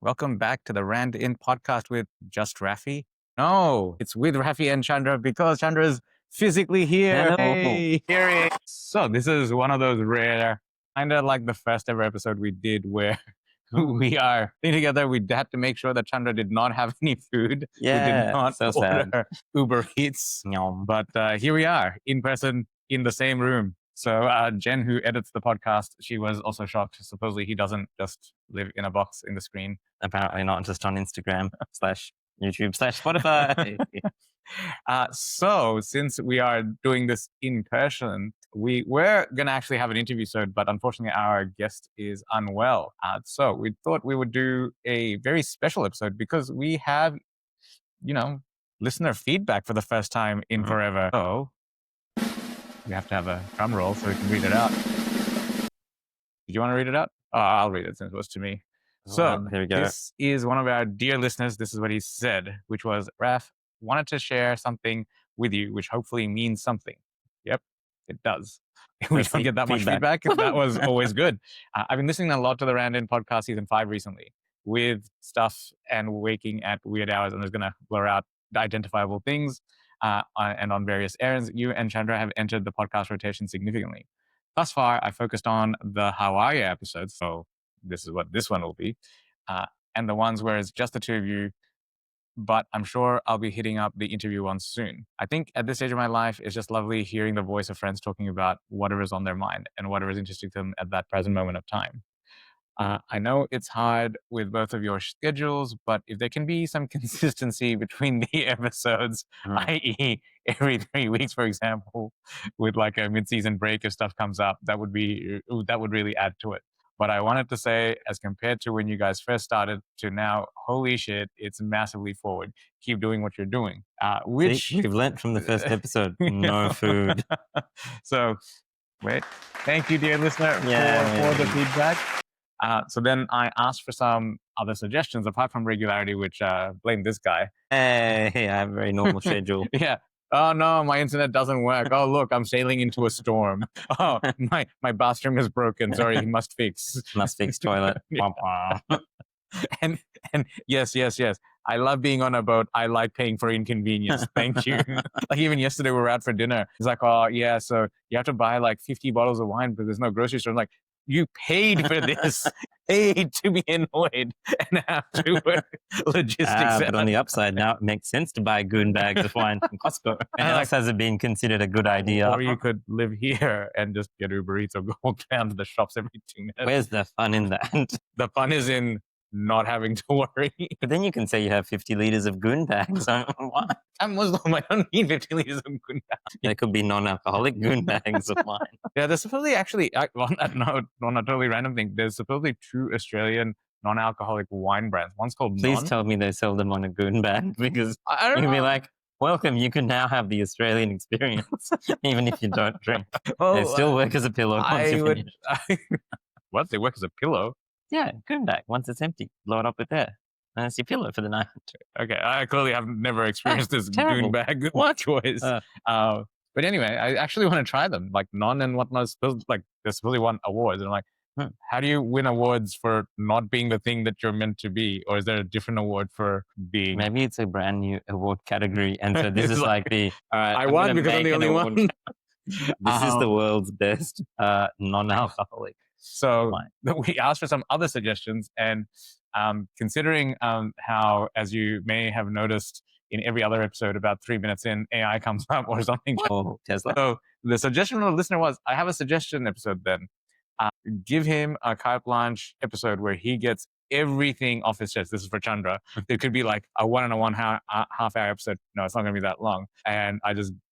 Welcome back to the randInt podcast with just Raffy. No, it's with Raffy and Chandra because Chandra is physically here. Hello. Hey, here he is. So this is one of those rare, kind of like the first ever episode we did where we are together. We had to make sure that Chandra did not have any food. Yeah, we did not so sad. order Uber Eats. Yum. But here we are in person in the same room. So Jen, who edits the podcast, she was also shocked. Supposedly he doesn't just live in a box in the screen. Apparently not just on Instagram / YouTube / Spotify. So since we are doing this in person, we were going to actually have an interview episode, but unfortunately our guest is unwell. So we thought we would do a very special episode because we have, listener feedback for the first time in forever. So we have to have a drum roll so we can read it out. Did you want to read it out? Oh, I'll read it since it was to me. So here we go. This is one of our dear listeners. This is what he said, which was, Raph, wanted to share something with you, which hopefully means something. Yep, it does. We don't get that much feedback. That was always good. I've been listening a lot to the randInt podcast season 5 recently with stuff and waking at weird hours. I'm just going to blur out the identifiable things and on various errands. You and Chandra have entered the podcast rotation significantly. Thus far, I focused on the How Are You episodes, so this is what this one will be, and the ones where it's just the two of you, but I'm sure I'll be hitting up the interview ones soon. I think at this stage of my life, it's just lovely hearing the voice of friends talking about whatever is on their mind and whatever is interesting to them at that present moment of time. I know it's hard with both of your schedules, but if there can be some consistency between the episodes, i.e. every 3 weeks, for example, with like a mid-season break if stuff comes up, that would really add to it. But I wanted to say, as compared to when you guys first started to now, holy shit, it's massively forward. Keep doing what you're doing. Which we've learnt from the first episode, no food. So, wait. Thank you, dear listener, for the feedback. So then I asked for some other suggestions apart from regularity, which blame this guy. Hey, I have a very normal schedule. Yeah. Oh no, my internet doesn't work. Oh look, I'm sailing into a storm. Oh, my bathroom is broken. Sorry, he must fix. Must fix toilet. And yes. I love being on a boat. I like paying for inconvenience. Thank you. Like even yesterday we were out for dinner. He's like, oh yeah, so you have to buy like 50 bottles of wine, but there's no grocery store. I'm like, you paid for this, paid to be annoyed and have to work logistics. But on the upside, now it makes sense to buy goon bags of wine from Costco. And else has it been considered a good idea? Or you could live here and just get Uber Eats or go down to the shops every 2 minutes. Where's the fun in that? The fun is in not having to worry. But then you can say you have 50 liters of goon bags. What? I'm Muslim. I don't need 50 liters of goon bags. There could be non-alcoholic goon bags of wine. Yeah, there's supposedly actually, on that note, on a totally random thing, there's supposedly 2 Australian non-alcoholic wine brands. One's called Please tell me they sell them on a goon bag, because I don't you can know. be like, welcome, you can now have the Australian experience, even if you don't drink. Oh, They still work as a pillow once you finish. What? They work as a pillow? Yeah, goon bag. Once it's empty, blow it up with air. And it's your pillow for the night. Okay, I clearly have never experienced this terrible. goon bag What? choice. But anyway, I actually want to try them, like non and whatnot. Like they supposedly won awards, and I'm like, how do you win awards for not being the thing that you're meant to be, or is there a different award for being? Maybe it's a brand new award category, and so this is like the all right. I won because I'm the only one. This is the world's best non-alcoholic. So we asked for some other suggestions, and considering how, as you may have noticed in every other episode, about 3 minutes in, AI comes up or something. Oh, Tesla. So the suggestion from the listener was, I have a suggestion episode then. Give him a carte blanche episode where he gets everything off his chest. This is for Chandra. It could be like a 1 and a 1 half hour episode. No, it's not going to be that long. And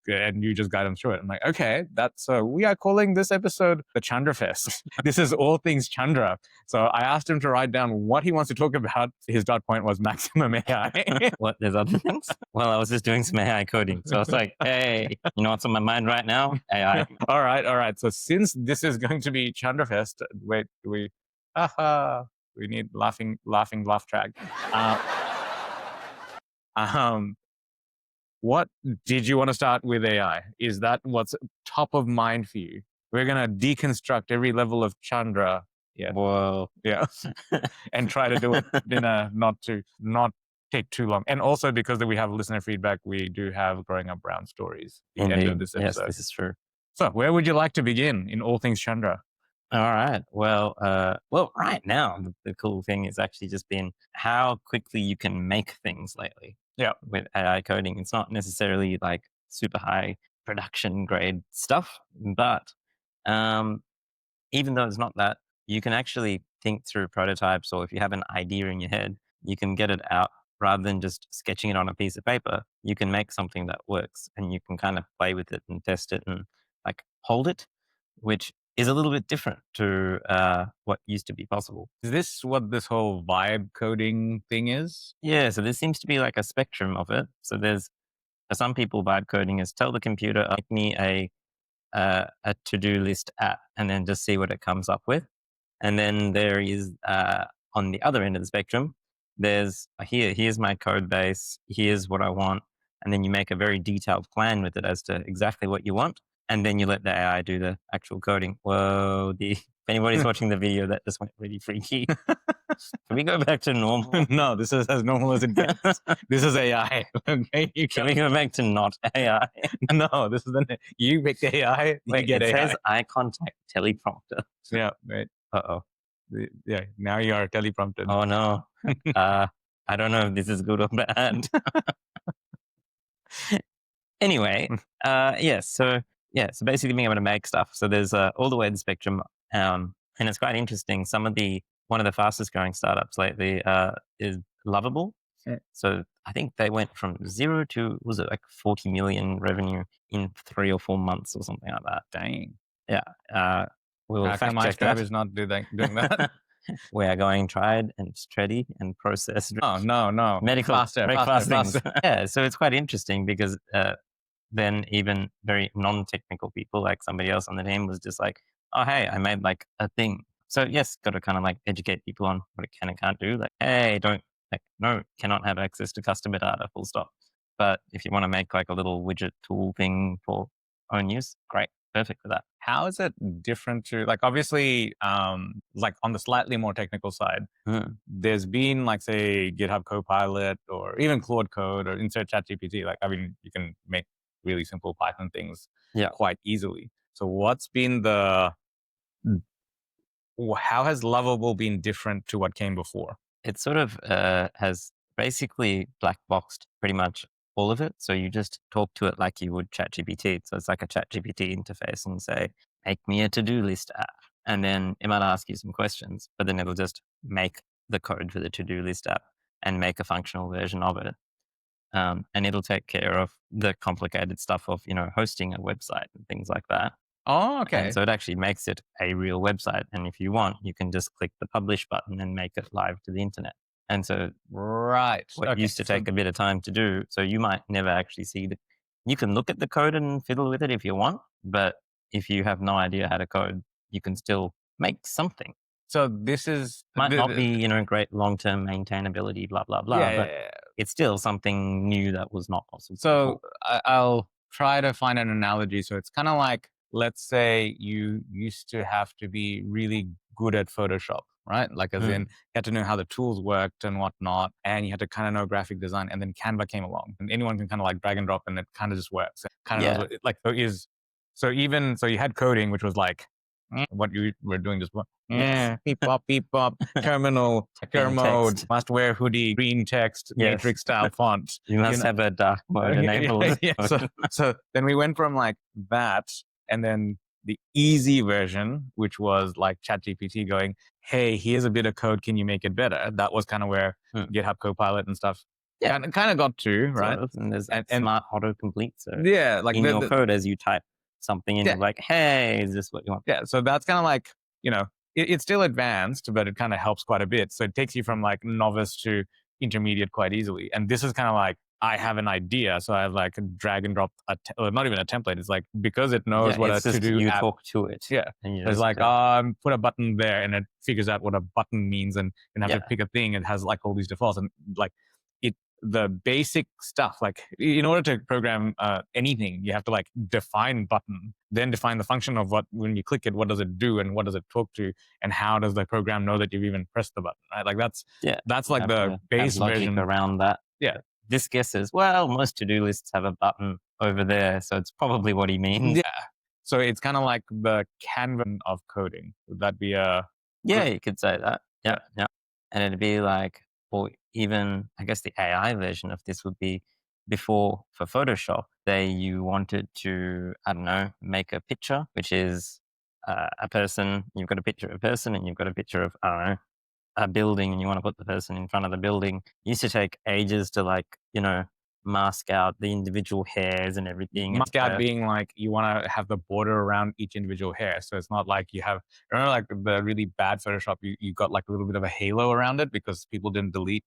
you just guide him through it. I'm like, okay, so we are calling this episode the Chandra Fest. This is all things Chandra. So I asked him to write down what he wants to talk about. His dot point was maximum AI. What? There's other things? Well, I was just doing some AI coding. So I was like, hey, you know what's on my mind right now? AI. All right. So since this is going to be Chandra Fest, wait, we need laughing laugh track. What did you want to start with AI? Is that what's top of mind for you? We're going to deconstruct every level of Chandra Yeah. Whoa. Yeah. And try to do it in a not take too long. And also because we have listener feedback, we do have Growing Up Brown stories at the end of this episode. Yes, this is true. So where would you like to begin in all things Chandra? All right. Well, right now, the cool thing has actually just been how quickly you can make things lately. Yeah. With AI coding. It's not necessarily like super high production grade stuff, but even though it's not that, you can actually think through prototypes, or if you have an idea in your head, you can get it out rather than just sketching it on a piece of paper. You can make something that works, and you can kind of play with it and test it and like hold it, which is a little bit different to what used to be possible. Is this what this whole vibe coding thing is? Yeah, so there seems to be like a spectrum of it. So there's, for some people, vibe coding is tell the computer, make me a to-do list app, and then just see what it comes up with. And then there is, on the other end of the spectrum, there's here's my code base, here's what I want. And then you make a very detailed plan with it as to exactly what you want. And then you let the AI do the actual coding. Whoa, if anybody's watching the video, that just went really freaky. Can we go back to normal? No, this is as normal as it gets. This is AI. Okay, Can we go back to not AI? No, this is you make the AI, Wait, you get it AI. says eye contact teleprompter. Yeah, right. Uh-oh. Yeah, now you are teleprompted. Oh no. I don't know if this is good or bad. Anyway, so basically being able to make stuff. So there's all the way to the spectrum, and it's quite interesting. One of the fastest growing startups lately is Lovable. Yeah. So I think they went from 0 to, was it like 40 million revenue in 3 or 4 months or something like that. Dang. Yeah. We'll How come my Skype is not doing that? We are going tried and steady and processed. Oh, no. Medical, faster. things. Yeah, so it's quite interesting because then even very non-technical people, like somebody else on the team, was just like, oh, hey, I made like a thing. So yes, got to kind of like educate people on what it can and can't do. Like, hey, cannot have access to customer data, full stop. But if you want to make like a little widget tool thing for own use, great, perfect for that. How is it different to, like, obviously, like on the slightly more technical side, there's been like, say, GitHub Copilot or even Claude Code or insert ChatGPT. Like, I mean, you can make really simple Python things quite easily. So what's been how has Lovable been different to what came before? It sort of has basically black boxed pretty much all of it. So you just talk to it like you would ChatGPT. So it's like a ChatGPT interface and say, make me a to-do list app. And then it might ask you some questions, but then it'll just make the code for the to-do list app and make a functional version of it. And it'll take care of the complicated stuff of, hosting a website and things like that. Oh, okay. And so it actually makes it a real website. And if you want, you can just click the publish button and make it live to the internet. And so what used to take a bit of time to do, so you might never actually see you can look at the code and fiddle with it if you want, but if you have no idea how to code, you can still make something. So this is might not be, great long-term maintainability, blah, blah, blah, but it's still something new that was not possible. So I'll try to find an analogy. So it's kind of like, let's say you used to have to be really good at Photoshop, right? Like as in you had to know how the tools worked and whatnot, and you had to kind of know graphic design, and then Canva came along and anyone can kind of like drag and drop and it kind of just works. Kind of like, so you had coding, which was like what you were doing, just beep pop, terminal, mode, must wear hoodie, green text, matrix style font. You must have a dark mode enabled. So then we went from like that, and then the easy version, which was like ChatGPT going, hey, here's a bit of code, can you make it better? That was kind of where GitHub Copilot and stuff kind of got to, right? And there's smart autocomplete. So like in your code as you type something in, like, hey, is this what you want? Yeah, so that's kind of like, it's still advanced, but it kind of helps quite a bit. So it takes you from like novice to intermediate quite easily. And this is kind of like, I have an idea, so I have like drag and drop, not even a template. It's like, because it knows what to do. You talk to it. Yeah. It's like, put a button there, and it figures out what a button means and have to pick a thing. It has like all these defaults, and like the basic stuff. Like in order to program anything, you have to like define button, then define the function of what, when you click it, what does it do and what does it talk to, and how does the program know that you've even pressed the button, right? Like that's like the base version around that. Yeah. This guesses, well, most to-do lists have a button over there, so it's probably what he means. Yeah. So it's kind of like the Canva of coding. Would that be a... Yeah, you could say that. Yeah, yeah. And it'd be like, or even, I guess the AI version of this would be before for Photoshop, you wanted to, I don't know, make a picture, which is a person, you've got a picture of a person and you've got a picture of, I don't know, a building, and you want to put the person in front of the building. It used to take ages to like, mask out the individual hairs and everything. Mask out being like you want to have the border around each individual hair. So it's not like you have, remember like the really bad Photoshop, you got like a little bit of a halo around it because people didn't delete.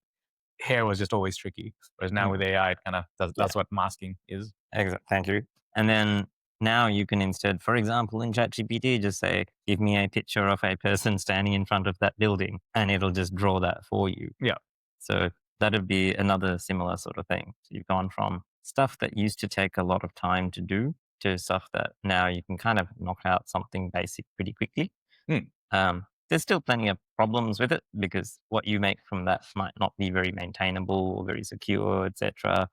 Hair was just always tricky. Whereas now with AI, it kind of does, that's what masking is. Exactly. Thank you. And then now you can instead, for example, in ChatGPT, just say, give me a picture of a person standing in front of that building, and it'll just draw that for you. Yeah. So that'd be another similar sort of thing. So you've gone from stuff that used to take a lot of time to do to stuff that now you can kind of knock out something basic pretty quickly. There's still plenty of problems with it because what you make from that might not be very maintainable or very secure, etc.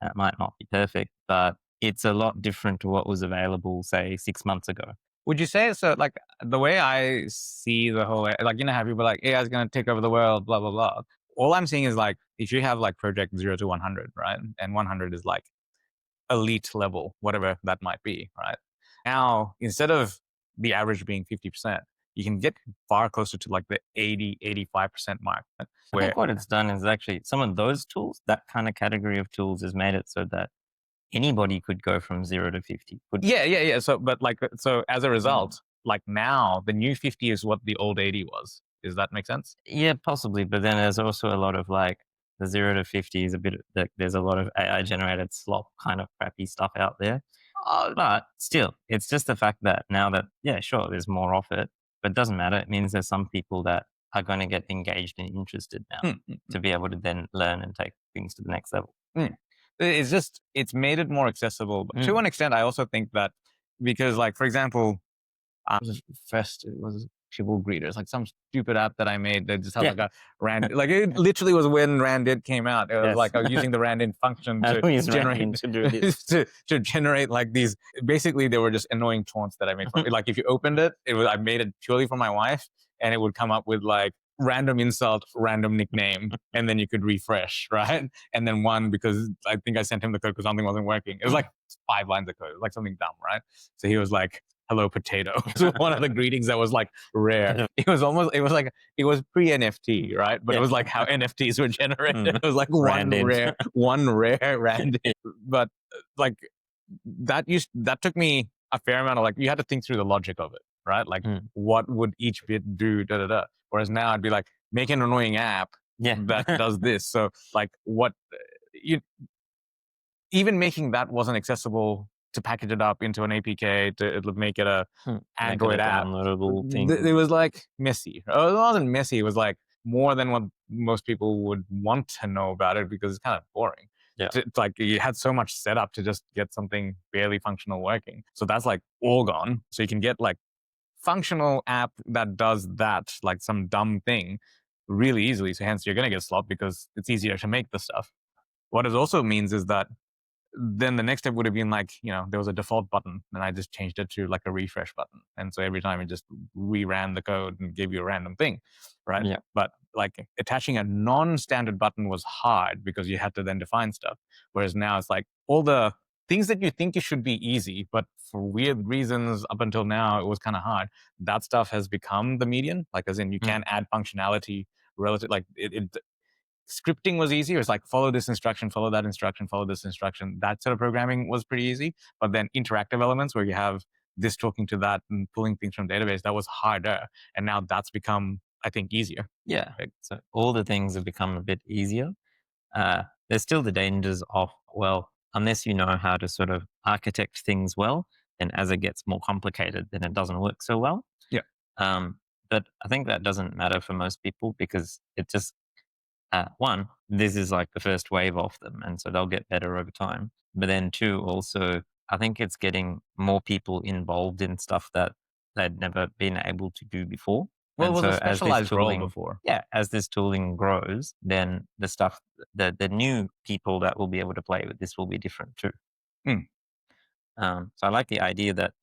It might not be perfect, but it's a lot different to what was available, say, 6 months ago. Would you say so? Like the way I see the whole, like, how people are like, AI is going to take over the world, blah, blah, blah. All I'm seeing is like, if you have like project 0 to 100, right? And 100 is like elite level, whatever that might be, right? Now, instead of the average being 50%, you can get far closer to like the 80, 85% mark. I think what it's done is actually some of those tools, that kind of category of tools has made it so that anybody could go from 0 to 50. Yeah. So, but like, so as a result, like now the new 50 is what the old 80 was. Does that make sense? Yeah, possibly. But then there's also a lot of like the 0 to 50 is a bit, like, there's a lot of AI generated slop kind of crappy stuff out there. But still, it's just the fact that now that, yeah, sure, there's more of it, but it doesn't matter. It means there's some people that are going to get engaged and interested now to be able to then learn and take things to the next level. It's just, it's made it more accessible. But to an extent, I also think that because, like, for example, Fest, it was people greeters, like some stupid app that I made that just had like a rand, like it literally was when randInt came out. It was like I was using the randInt function to generate to generate like these. Basically, they were just annoying taunts that I made. Like if you opened it, I made it purely for my wife, and it would come up with like random insult, random nickname, and then you could refresh, right? And then one, because I think I sent him the code because something wasn't working. It was like 5 lines of code, like something dumb, right? So he was like, "Hello, potato." So one of the greetings that was like rare. It was pre-NFT, right? But it was like how NFTs were generated. It was like one rare random. But like that took me a fair amount of, like, you had to think through the logic of it, right? Like what would each bit do, da da da. Whereas now I'd be like, make an annoying app that does this. So like even making that wasn't accessible to package it up into an APK to make it a Android app. It was like messy. It wasn't messy. It was like more than what most people would want to know about it because it's kind of boring. Yeah. It's like you had so much setup to just get something barely functional working. So that's like all gone. So you can get like functional app that does that, like some dumb thing, really easily. So hence you're going to get slop because it's easier to make the stuff. What it also means is that then the next step would have been like, there was a default button and I just changed it to like a refresh button. And so every time it just reran the code and gave you a random thing, right? Yeah. But like attaching a non-standard button was hard because you had to then define stuff. Whereas now it's like all the things that you think it should be easy, but for weird reasons up until now, it was kind of hard. That stuff has become the median, like as in you can add functionality relative, like scripting was easy. It was like, follow this instruction, follow that instruction, follow this instruction. That sort of programming was pretty easy. But then interactive elements where you have this talking to that and pulling things from database, that was harder. And now that's become, I think, easier. Yeah. Right? So all the things have become a bit easier. There's still the dangers of, well, unless you know how to sort of architect things well, and as it gets more complicated, then it doesn't work so well. Yeah. But I think that doesn't matter for most people because it just, one, this is like the first wave of them, and so they'll get better over time. But then two, also, I think it's getting more people involved in stuff that they'd never been able to do before. Well, it And was a so as this specialized role tooling, before. yeah, as this tooling grows, then the stuff, the new people that will be able to play with this will be different too. Hmm. So I like the idea that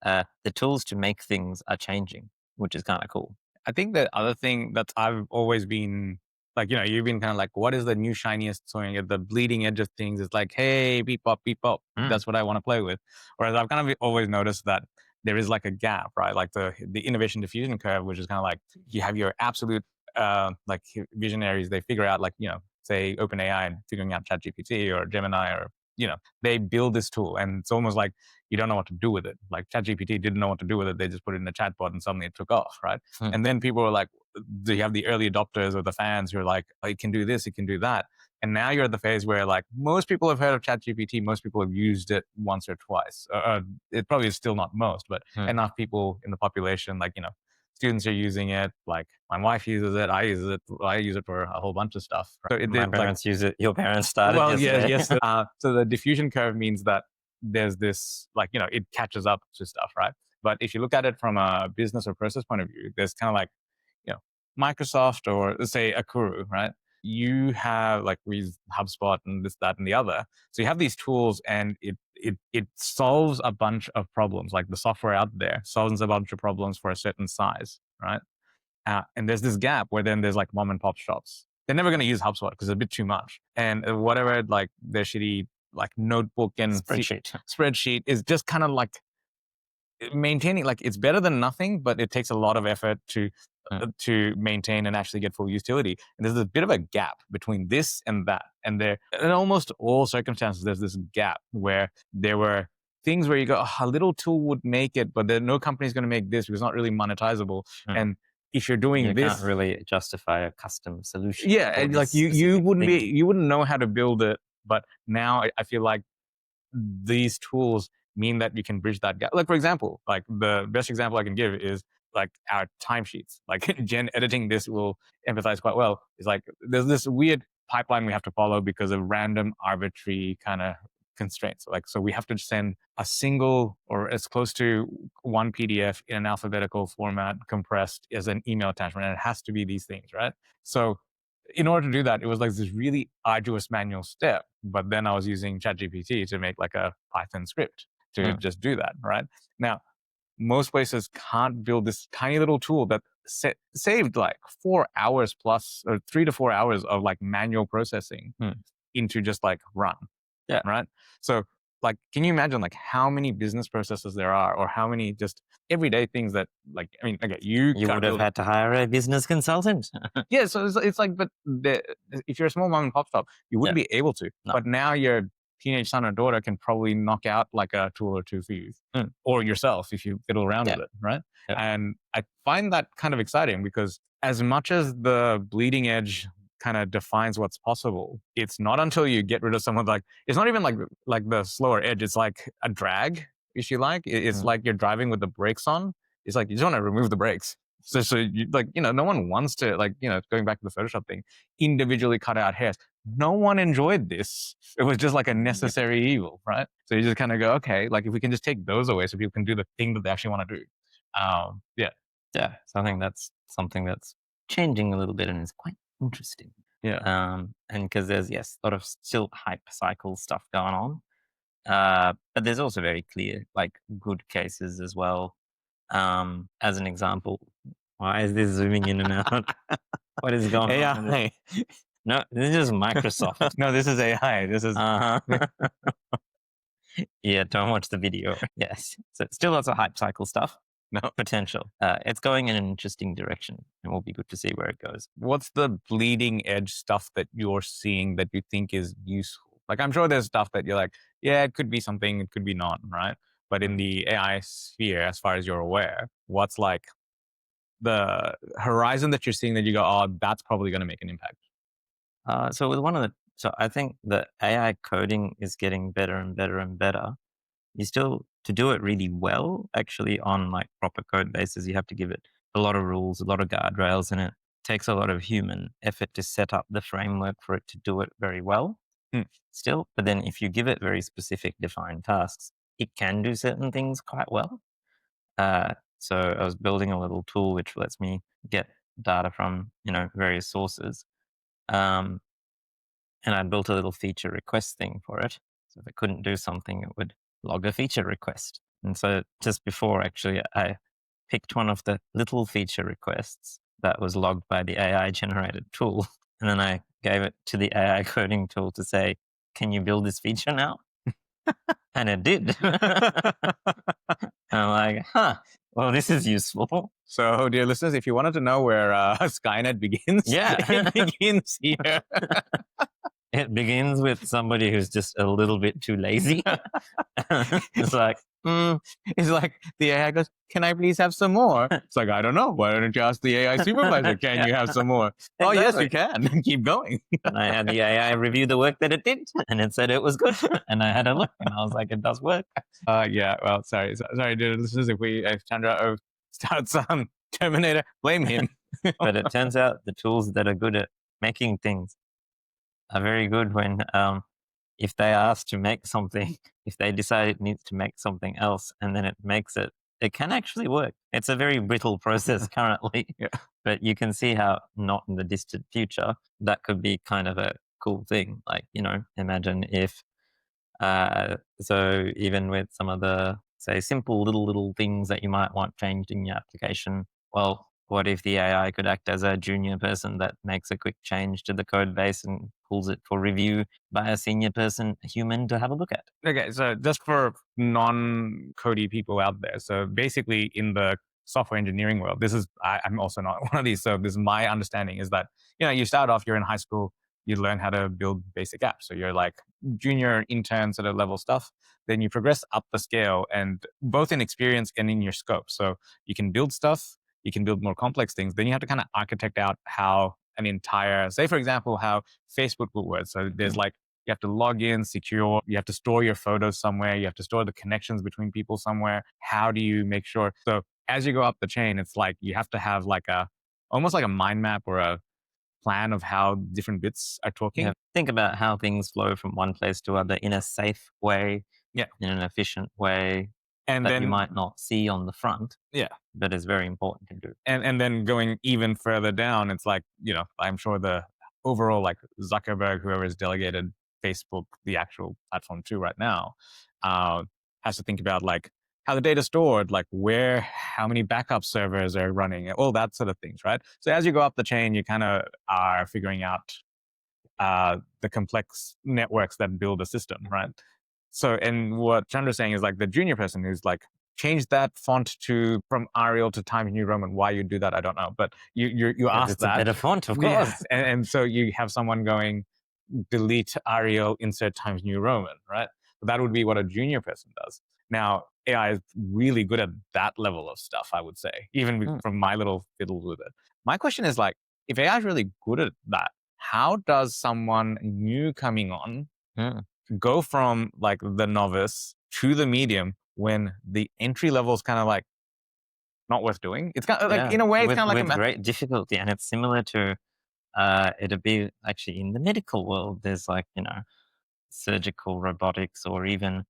the tools to make things are changing, which is kind of cool. I think the other thing that I've always been like, you've been kind of like, what is the new shiniest toy at the bleeding edge of things? It's like, hey, beep up, beep up. Mm. That's what I want to play with. Whereas I've kind of always noticed that there is like a gap, right? Like the innovation diffusion curve, which is kind of like you have your absolute like visionaries. They figure out like, say OpenAI and figuring out ChatGPT or Gemini or they build this tool and it's almost like you don't know what to do with it. Like ChatGPT didn't know what to do with it. They just put it in the chatbot and suddenly it took off, right? Mm. And then people were like, you have the early adopters or the fans who are like, oh, it can do this, it can do that. And now you're at the phase where like most people have heard of ChatGPT, most people have used it once or twice. It probably is still not most, but enough people in the population, like, students are using it. Like my wife uses it. I use it. I use it for a whole bunch of stuff. So My parents use it. Your parents started yesterday. Yes. So the diffusion curve means that there's this, like, it catches up to stuff, right? But if you look at it from a business or process point of view, there's kind of like, Microsoft or let's say Akuru, right? You have like we use HubSpot and this, that, and the other. So you have these tools and it solves a bunch of problems. Like the software out there solves a bunch of problems for a certain size, right? And there's this gap where then there's like mom and pop shops. They're never going to use HubSpot because it's a bit too much. And whatever, like their shitty like notebook and spreadsheet is just kind of like maintaining, like it's better than nothing, but it takes a lot of effort to maintain and actually get full utility. And there's a bit of a gap between this and that. And there, in almost all circumstances, there's this gap where there were things where you go, oh, a little tool would make it, but no company's going to make this because it's not really monetizable. And if you're doing you this, can't really justify a custom solution. Yeah, and like you wouldn't know how to build it. But now I feel like these tools mean that you can bridge that gap. Like for example, like the best example I can give is like our timesheets. Like Jen editing this will empathize quite well. It's like there's this weird pipeline we have to follow because of random arbitrary kind of constraints. Like so we have to send a single or as close to one PDF in an alphabetical format compressed as an email attachment. And it has to be these things, right? So in order to do that, it was like this really arduous manual step. But then I was using ChatGPT to make like a Python script to just do that, right? Now, most places can't build this tiny little tool that saved like 4 hours plus or 3 to 4 hours of like manual processing into just like run. Yeah. Right. So like, can you imagine like how many business processes there are or how many just everyday things that like, I mean, okay, you would have had to hire a business consultant. Yeah. So it's like, but if you're a small mom and pop shop, you wouldn't be able to. No. But now your teenage son or daughter can probably knock out like a tool or two for you or yourself if you fiddle around with it. Right. And I find that kind of exciting because as much as the bleeding edge kind of defines what's possible, it's not until you get rid of someone like, it's not even like the slower edge. It's like a drag, if you like. It's like you're driving with the brakes on. It's like you just want to remove the brakes. So you, like, no one wants to, like, going back to the Photoshop thing, individually cut out hairs. No one enjoyed this. It was just like a necessary evil, right? So you just kind of go, okay, like if we can just take those away so people can do the thing that they actually want to do. Yeah. So I think that's something that's changing a little bit and is quite interesting. Yeah. And because there's, a lot of still hype cycle stuff going on. But there's also very clear, like, good cases as well. As an example, why is this zooming in and out? What is going on? AI. No, this is Microsoft. No, this is AI. This is. Yeah, don't watch the video. Yes. So still lots of hype cycle stuff. No potential. It's going in an interesting direction and will be good to see where it goes. What's the bleeding edge stuff that you're seeing that you think is useful? Like, I'm sure there's stuff that you're like, yeah, it could be something, it could be not, right? But in the AI sphere, as far as you're aware, what's like the horizon that you're seeing that you go, oh, that's probably going to make an impact? So I think the AI coding is getting better and better and better. You still, to do it really well, actually on like proper code bases, you have to give it a lot of rules, a lot of guardrails in it. takes a lot of human effort to set up the framework for it to do it very well still. But then if you give it very specific defined tasks, it can do certain things quite well. So I was building a little tool which lets me get data from, various sources. And I built a little feature request thing for it. So if it couldn't do something, it would log a feature request. And so just before, actually, I picked one of the little feature requests that was logged by the AI generated tool. And then I gave it to the AI coding tool to say, can you build this feature now? And it did. And I'm like, well, this is useful. So, dear listeners, if you wanted to know where Skynet begins, it begins here. It begins with somebody who's just a little bit too lazy. It's like, it's like the AI goes, can I please have some more? It's like, I don't know. Why don't you ask the AI supervisor, can you have some more? Exactly. Oh, yes, you can. Keep going. And I had the AI review the work that it did, and it said it was good. And I had a look, and I was like, it does work. Yeah, well, sorry, dear listeners, if Chandra starts Terminator, blame him. But it turns out the tools that are good at making things are very good when if they ask to make something, if they decide it needs to make something else and then it makes it, it can actually work. It's a very brittle process currently, but you can see how not in the distant future, that could be kind of a cool thing. Like, imagine if, so even with some of the, say, simple little things that you might want changed in your application, well, what if the AI could act as a junior person that makes a quick change to the code base and pulls it for review by a senior person, a human, to have a look at? Okay, so just for non-codey people out there, so basically in the software engineering world, I'm also not one of these, so this is my understanding is that, you start off, you're in high school, you learn how to build basic apps. So you're like junior intern sort of level stuff. Then you progress up the scale, and both in experience and in your scope. So you can build stuff, you can build more complex things. Then you have to kind of architect out how an entire, say, for example, how Facebook will work. So there's like, you have to log in, secure, you have to store your photos somewhere, you have to store the connections between people somewhere. How do you make sure? So as you go up the chain, it's like you have to have like almost like a mind map or a plan of how different bits are talking. Yeah. Think about how things flow from one place to other in a safe way, in an efficient way, and that you might not see on the front. But it's very important to do. And then going even further down, it's like, I'm sure the overall, like Zuckerberg, whoever has delegated Facebook, the actual platform to right now, has to think about like how the data's stored, like how many backup servers are running, all that sort of things, right? So as you go up the chain, you kind of are figuring out the complex networks that build a system, right? So, and what Chandra's saying is like the junior person who's like, change that font from Arial to Times New Roman. Why you do that, I don't know. But you ask it's that. It's a better font, of course. And so you have someone going, delete Arial, insert Times New Roman, right? So that would be what a junior person does. Now, AI is really good at that level of stuff, I would say, even from my little fiddle with it. My question is like, if AI is really good at that, how does someone new coming on go from like the novice to the medium when the entry level is kind of like not worth doing? It's kind of like, in a way, it's kind of like with great difficulty. And it's similar to, it'd be actually in the medical world, there's like, surgical robotics, or even,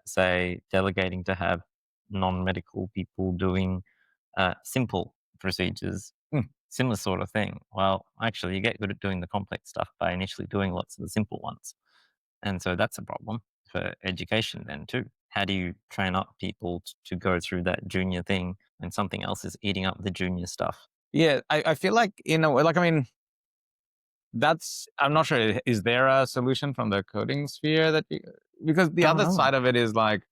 say, delegating to have non-medical people doing simple procedures. Similar sort of thing. Well, actually, you get good at doing the complex stuff by initially doing lots of the simple ones. And so that's a problem for education then too. How do you train up people to go through that junior thing when something else is eating up the junior stuff? Yeah, I feel like, like, I mean, I'm not sure, is there a solution from the coding sphere because the other side of it is like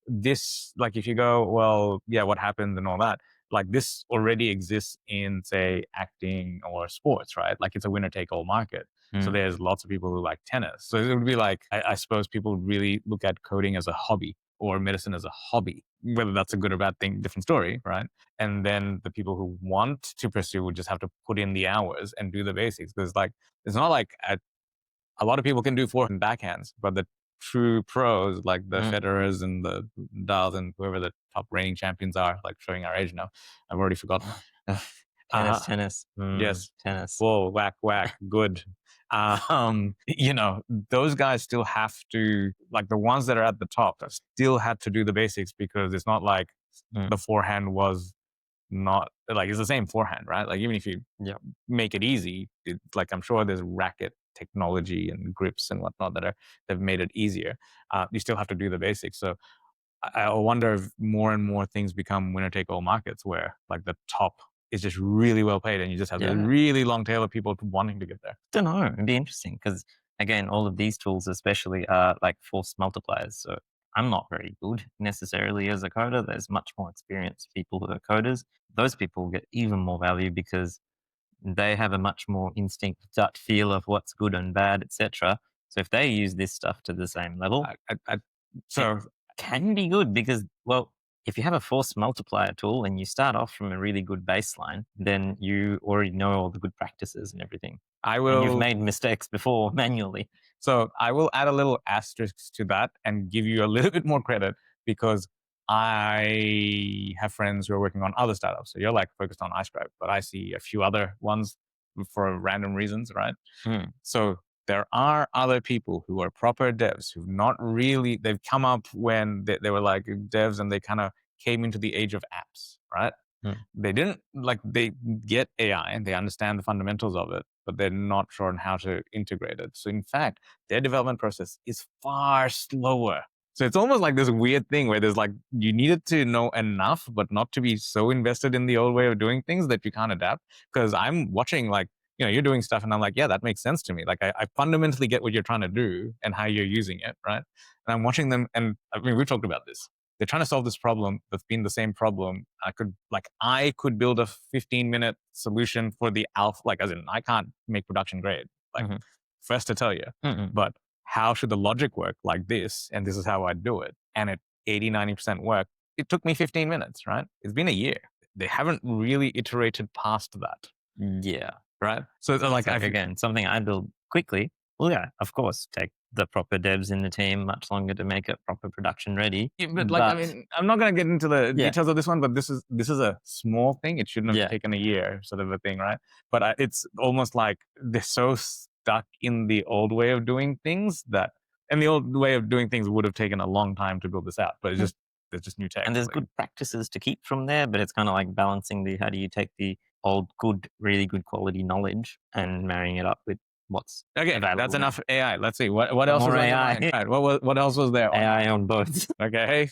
this, like if you go, well, yeah, what happened and all that, like this already exists in, say, acting or sports, right? Like it's a winner take all market. So there's lots of people who like tennis. So it would be like, I suppose people really look at coding as a hobby or medicine as a hobby. Whether that's a good or bad thing, different story, right? And then the people who want to pursue would just have to put in the hours and do the basics. Because like, it's not like a lot of people can do forehand backhands, but the true pros, like the Federers and the Nadals and whoever the top reigning champions are, like showing our age now, I've already forgotten. Tennis. Yes. Tennis. Whoa, whack, whack. Good. Those guys still have to, like the ones that are at the top, still had to do the basics because it's not like the forehand was not like it's the same forehand, right? Like even if you make it easy, like I'm sure there's racket technology and grips and whatnot that have made it easier. You still have to do the basics. So I wonder if more and more things become winner take all markets where like the top is just really well paid and you just have a really long tail of people wanting to get there. Don't know. It'd be interesting because again, all of these tools especially are like force multipliers. So I'm not very good necessarily as a coder. There's much more experienced people who are coders. Those people get even more value because they have a much more instinct gut feel of what's good and bad, etc. So if they use this stuff to the same level, it can be good because, well, if you have a force multiplier tool and you start off from a really good baseline, then you already know all the good practices and everything. And you've made mistakes before manually. So I will add a little asterisk to that and give you a little bit more credit because I have friends who are working on other startups. So you're like focused on iScribe, but I see a few other ones for random reasons, right? So there are other people who are proper devs who've not really, they've come up when they were like devs and they kind of came into the age of apps, right? They didn't like, they get AI and they understand the fundamentals of it, but they're not sure on how to integrate it. So in fact, their development process is far slower. So it's almost like this weird thing where there's like, you needed to know enough, but not to be so invested in the old way of doing things that you can't adapt. Because I'm watching like, you're doing stuff and I'm like, yeah, that makes sense to me. Like I fundamentally get what you're trying to do and how you're using it, right? And I'm watching them and I mean, we've talked about this. They're trying to solve this problem that's been the same problem. I could build a 15-minute solution for the alpha, like as in I can't make production grade, like first to tell you, but how should the logic work like this? And this is how I do it. And at 80-90% work, it took me 15 minutes, right? It's been a year. They haven't really iterated past that. Yeah. Right. So like again, something I build quickly. Well, yeah, of course, take the proper devs in the team much longer to make it proper production ready. Yeah, but like, I mean, I'm not going to get into the details of this one, but this is a small thing. It shouldn't have taken a year, sort of a thing, right? But it's almost like they're so stuck in the old way of doing things and the old way of doing things would have taken a long time to build this out. But there's just new tech, and there's good practices to keep from there. But it's kind of like balancing how do you take the old, really good quality knowledge and marrying it up with what's available. That's enough AI. Let's see what else was on your mind. Right. What else was there? AI on both. Okay.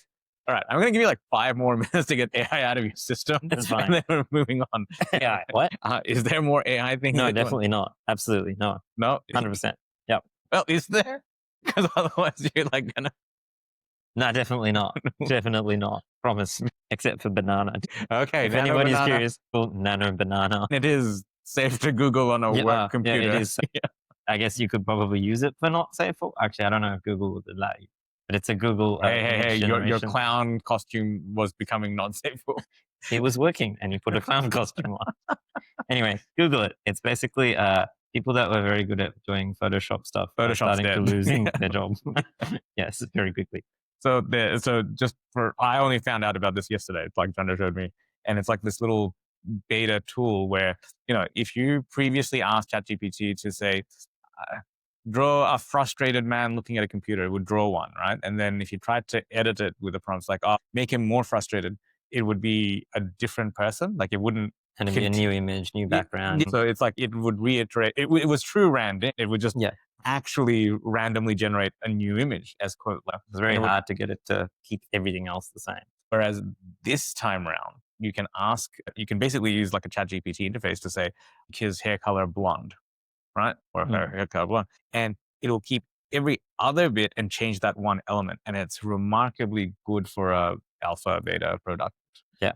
All right. I'm going to give you like 5 more minutes to get AI out of your system. That's fine. And then we're moving on. AI. What? Is there more AI things? No, definitely not. Absolutely no. No. 100%. Yep. Well, is there? Because otherwise you're like gonna. No, definitely not. Definitely not. Promise. Except for banana. Okay. If anybody's curious, well, nano banana. It is safe to Google on a work computer. Yeah, it is. I guess you could probably use it for not safe. Actually, I don't know if Google would allow you, but it's a Google. Hey! Your clown costume was becoming not safe. It was working, and you put a clown costume on. Anyway, Google it. It's basically people that were very good at doing Photoshop stuff are starting to lose their job. Yes, very quickly. So I only found out about this yesterday. It's like Chandra showed me, and it's like this little beta tool where if you previously asked ChatGPT to say draw a frustrated man looking at a computer, it would draw one, right? And then if you tried to edit it with a prompt like make him more frustrated, it would be a different person. Like it wouldn't. And it'd be a new image, new background. So it's like it would reiterate. It was true random. It would just actually randomly generate a new image as quote left. It's very hard to get it to keep everything else the same. Whereas this time around, you can basically use like a ChatGPT interface to say his hair color blonde, right? Or her hair color blonde. And it'll keep every other bit and change that one element. And it's remarkably good for a alpha beta product. Yeah.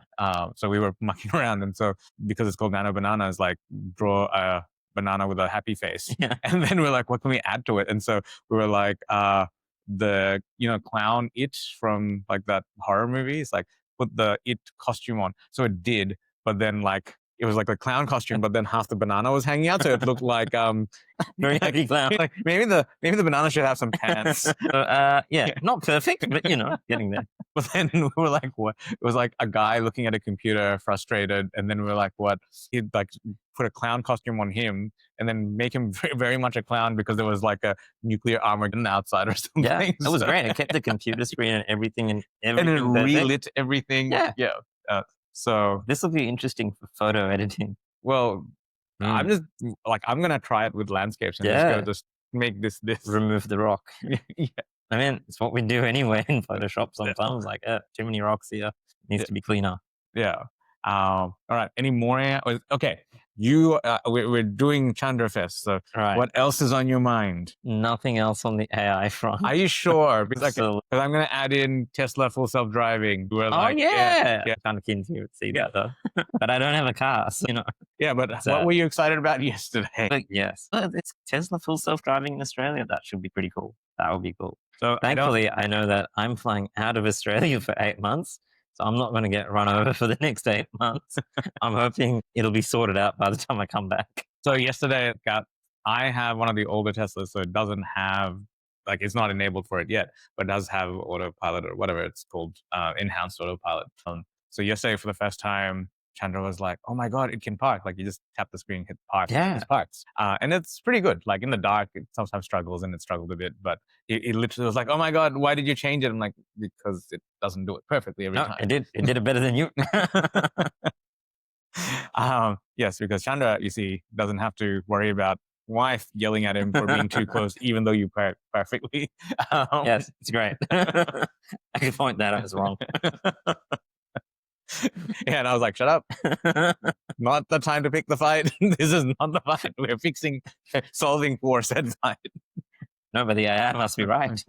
So we were mucking around. And so because it's called Nano Banana, it's like draw a banana with a happy face. Yeah. And then we're like, what can we add to it? And so we were like, the clown It from like that horror movie. It's like put the It costume on. So it did, but then like it was like a clown costume, but then half the banana was hanging out, so it looked like very happy clown. Like maybe the banana should have some pants. Yeah, not perfect, but getting there. But then we were like, what? It was like a guy looking at a computer, frustrated, and then we were like, what? He'd like put a clown costume on him, and then make him very, very much a clown because there was like a nuclear Armageddon outside or something. Yeah, it was great. It kept the computer screen and everything, and it relit everything. Yeah. So this will be interesting for photo editing. Well, I'm just like, I'm gonna try it with landscapes and just make this remove the rock. Yeah. I mean, it's what we do anyway in Photoshop sometimes. Like, too many rocks here. Needs to be cleaner. Yeah. All right. Any more? Okay. We're doing Chandra Fest. So what else is on your mind? Nothing else on the AI front. Are you sure? Because I'm going to add in Tesla full self-driving. Yeah. Kind of keen to see that though. But I don't have a car, so Yeah, but what were you excited about yesterday? Yes. Well, it's Tesla full self-driving in Australia. That should be pretty cool. That would be cool. So thankfully, I know that I'm flying out of Australia for 8 months. So I'm not going to get run over for the next 8 months. I'm hoping it'll be sorted out by the time I come back. So yesterday, I have one of the older Teslas, so it doesn't have, like, it's not enabled for it yet, but it does have autopilot or whatever it's called, enhanced autopilot. So yesterday, for the first time, Chandra was like, oh my God, it can park. Like, you just tap the screen, hit park, it parks. And it's pretty good. Like, in the dark, it sometimes struggles, and it struggled a bit, but it literally was like, oh my God, why did you change it? I'm like, because it doesn't do it perfectly every time. It did it better than you. Yes, because Chandra, you see, doesn't have to worry about wife yelling at him for being too close, even though you park perfectly. Yes, it's great. I can point that out as wrong. Yeah, and I was like, shut up. Not the time to pick the fight. This is not the fight. We're solving for said fight. No, but the AI must be right.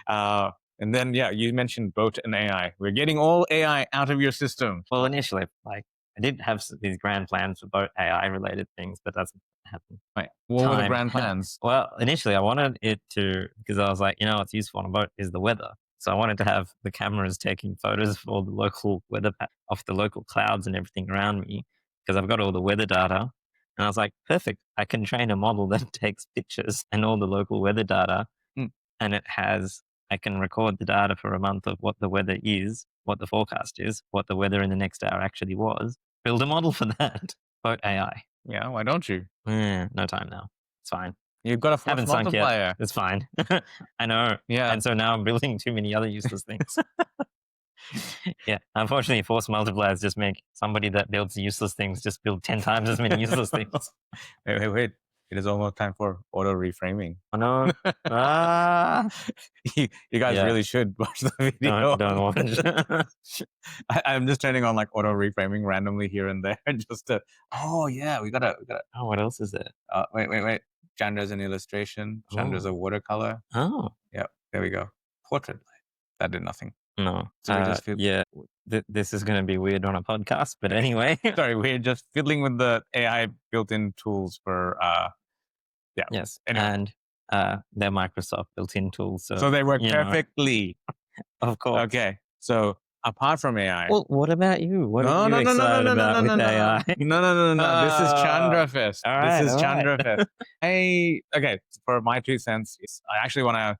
And then, you mentioned boat and AI. We're getting all AI out of your system. Well, initially, I did have these grand plans for boat AI related things, but that's not happened. Right. What were the grand plans? Well, initially I wanted it to, because I was like, what's useful on a boat is the weather. So I wanted to have the cameras taking photos of all the local weather, of the local clouds and everything around me, because I've got all the weather data. And I was like, perfect. I can train a model that takes pictures and all the local weather data. And I can record the data for a month of what the weather is, what the forecast is, what the weather in the next hour actually was. Build a model for that. Boat AI. Yeah, why don't you? No time now. It's fine. You've got a force multiplier. It's fine. I know. Yeah. And so now I'm building too many other useless things. Yeah. Unfortunately, force multipliers just make somebody that builds useless things just build 10 times as many useless things. Wait. It is almost time for auto reframing. Oh no. You guys really should watch the video. Don't watch. I'm just turning on like auto reframing randomly here and there just to, we gotta. Oh, what else is there? Wait. Chandra's an illustration. Chandra's a watercolor. Oh. Yeah, there we go. Portrait. That did nothing. No. So this is going to be weird on a podcast, but anyway. Sorry, we're just fiddling with the AI built-in tools for, Yes, anyway. and they're Microsoft built-in tools. So they work perfectly. Of course. Okay, so apart from AI. Well, what about you? What are you excited about with AI? No. This is Chandra Fest. This is Chandra Fest. Hey, okay, for my 2 cents, I actually want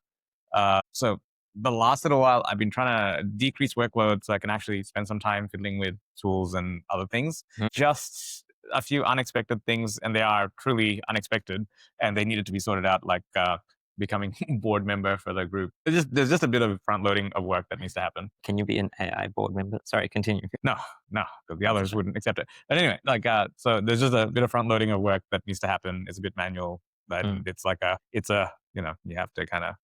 to, so the last little while, I've been trying to decrease workload so I can actually spend some time fiddling with tools and other things. Just a few unexpected things, and they are truly unexpected, and they needed to be sorted out, like becoming board member for the group. There's just a bit of front loading of work that needs to happen. Can you be an AI board member? Sorry, continue. No, because the others wouldn't accept it. But anyway, so there's just a bit of front loading of work that needs to happen. It's a bit manual, but you have to kind of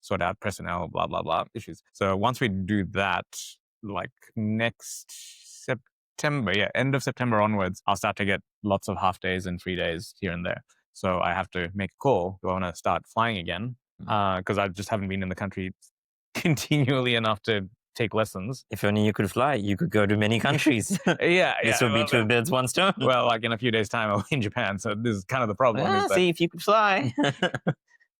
sort out personnel, blah, blah, blah issues. So once we do that, like next September, end of September onwards, I'll start to get lots of half days and 3 days here and there. So I have to make a call. Do I want to start flying again? Because I just haven't been in the country continually enough to take lessons. If only you could fly, you could go to many countries. This would be 2 birds, 1 stone. Well, like in a few days' time, I'll be in Japan. So this is kind of the problem. See if you could fly.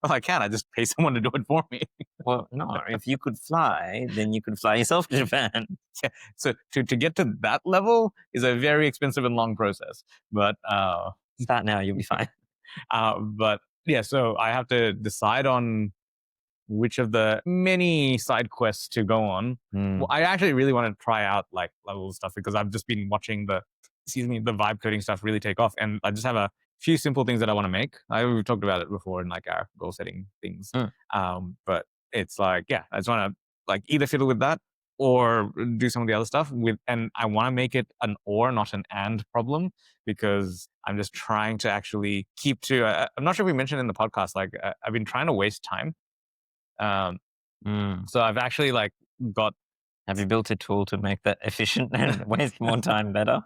Well, I can. I just pay someone to do it for me. Well, no, if you could fly, then you could fly yourself to Japan. Yeah. So to get to that level is a very expensive and long process. But start now, you'll be fine. But yeah, so I have to decide on which of the many side quests to go on. Well, I actually really want to try out like level stuff because I've just been watching the vibe coding stuff really take off, and I just have a few simple things that I want to make. We've talked about it before in like our goal setting things. But it's like, yeah, I just want to like either fiddle with that or do some of the other stuff and I want to make it an or, not an and problem, because I'm just trying to actually keep to, I'm not sure if we mentioned in the podcast, like I've been trying to waste time. So I've actually like have you built a tool to make that efficient and waste more time better?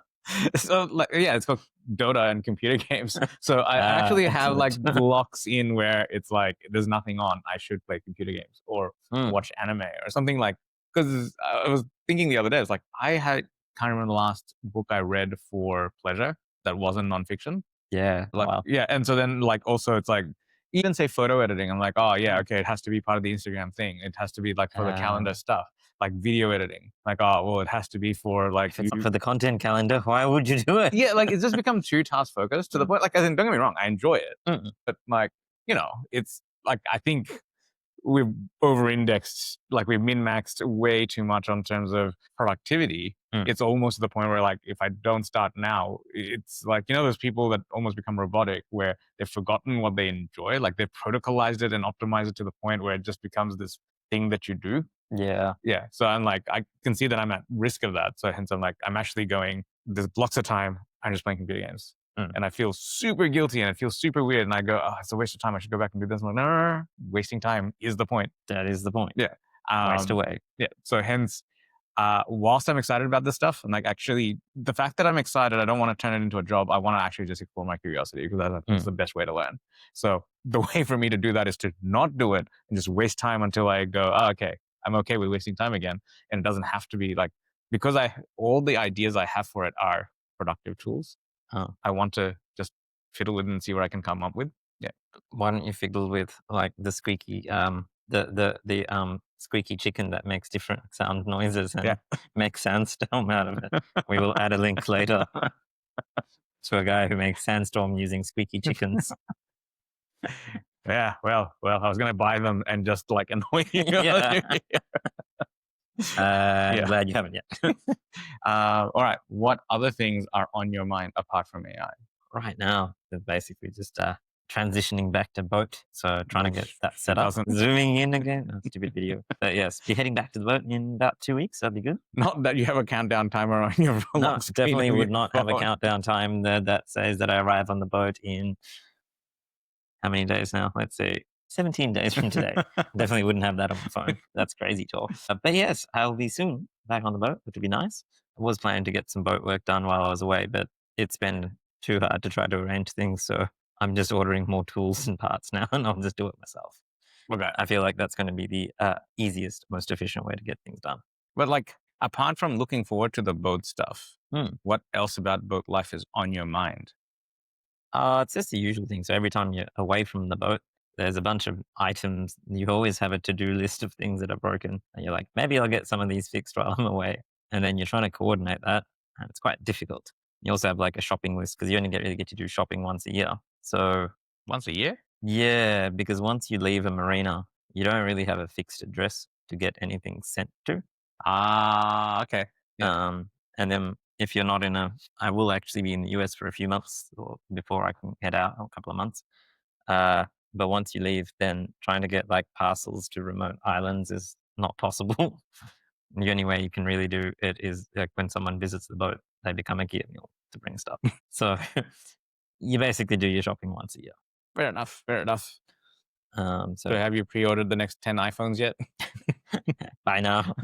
So like, yeah, it's called Dota and computer games. So I actually have like blocks in where it's like there's nothing on. I should play computer games or watch anime or something, like, because I was thinking the other day, it's like can't remember the last book I read for pleasure that wasn't nonfiction. Yeah. Like, wow. Yeah. And so then like also it's like even say photo editing, I'm like, oh yeah, okay, it has to be part of the Instagram thing. It has to be like for the calendar stuff. Like video editing, like, oh well, it has to be for like if it's not for the content calendar, why would you do it? Yeah, like it's just become too task focused to the point. Like, as in, don't get me wrong, I enjoy it, but like, it's like I think we've over-indexed, like we've min-maxed way too much on terms of productivity. It's almost to the point where like if I don't start now, it's like, those people that almost become robotic where they've forgotten what they enjoy, like they've protocolized it and optimized it to the point where it just becomes this thing that you do. Yeah. So I'm like, I can see that I'm at risk of that. So hence I'm like, I'm actually there's blocks of time I'm just playing computer games. And I feel super guilty and it feels super weird. And I go, oh, it's a waste of time. I should go back and do this. I'm like, no, wasting time is the point. That is the point. Yeah. Waste away. Yeah. So hence, whilst I'm excited about this stuff, and like actually the fact that I'm excited, I don't want to turn it into a job. I want to actually just explore my curiosity because that's the best way to learn. So the way for me to do that is to not do it and just waste time until I go, oh, okay, I'm okay with wasting time again. And it doesn't have to be like, because all the ideas I have for it are productive tools. I want to just fiddle with it and see what I can come up with. Yeah. Why don't you fiddle with like the squeaky, the squeaky chicken that makes different sound noises and make Sandstorm out of it? We will add a link later to a guy who makes Sandstorm using squeaky chickens. Yeah, well, I was gonna buy them and just like annoy you. I'm glad you haven't yet. All right, what other things are on your mind apart from AI? Right now, they're basically just transitioning back to boat. So trying to get that set up. Zooming in again. Oh, stupid video. But yes, be heading back to the boat in about 2 weeks. That'd be good. Not that you have a countdown timer on your phone. No, definitely would not have a countdown time that says that I arrive on the boat in how many days now? Let's say 17 days from today. Definitely wouldn't have that on my phone. That's crazy talk. But yes, I'll be soon back on the boat, which would be nice. I was planning to get some boat work done while I was away, but it's been too hard to try to arrange things. So I'm just ordering more tools and parts now, and I'll just do it myself. Okay. I feel like that's going to be the easiest, most efficient way to get things done. But like, apart from looking forward to the boat stuff, what else about boat life is on your mind? It's just the usual thing. So every time you're away from the boat, there's a bunch of items. You always have a to-do list of things that are broken. And you're like, maybe I'll get some of these fixed while I'm away. And then you're trying to coordinate that. And it's quite difficult. You also have like a shopping list because you only really get to do shopping once a year. So once a year? Yeah, because once you leave a marina, you don't really have a fixed address to get anything sent to. Okay. Yeah. And then if you're not I will actually be in the US for a few months before I can head out, a couple of months. But once you leave, then trying to get like parcels to remote islands is not possible. The only way you can really do it is like when someone visits the boat, they become a gear mule to bring stuff. So you basically do your shopping once a year. Fair enough. So have you pre-ordered the next 10 iPhones yet? By now.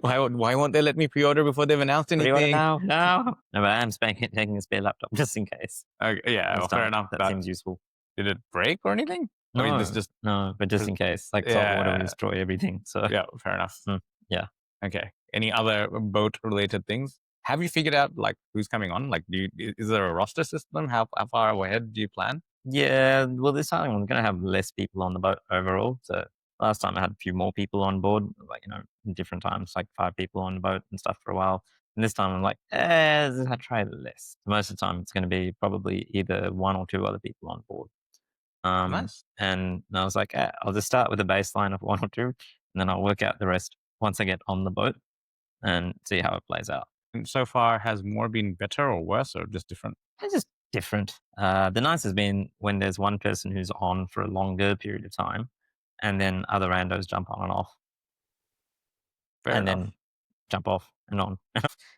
Why won't they let me pre-order before they've announced anything? Pre-order now? No, but I am taking a spare laptop just in case. Okay, yeah, well, fair enough. That seems useful. Did it break or anything? No, I mean, this just no, but just in case, like salt water will destroy everything. So yeah, fair enough. Yeah. Okay. Any other boat-related things? Have you figured out like who's coming on? Like, is there a roster system? How far ahead do you plan? Yeah, well, this time I'm going to have less people on the boat overall. So last time I had a few more people on board, like, in different times, like 5 people on the boat and stuff for a while. And this time I'm like, I try less. Most of the time it's going to be probably either 1 or 2 other people on board. Nice. And I was like, I'll just start with a baseline of 1 or 2, and then I'll work out the rest once I get on the boat and see how it plays out. And so far, has more been better or worse or just different? It's just different. The nice has been when there's one person who's on for a longer period of time, and then other randos jump on and off, Fair and enough. then jump off and on.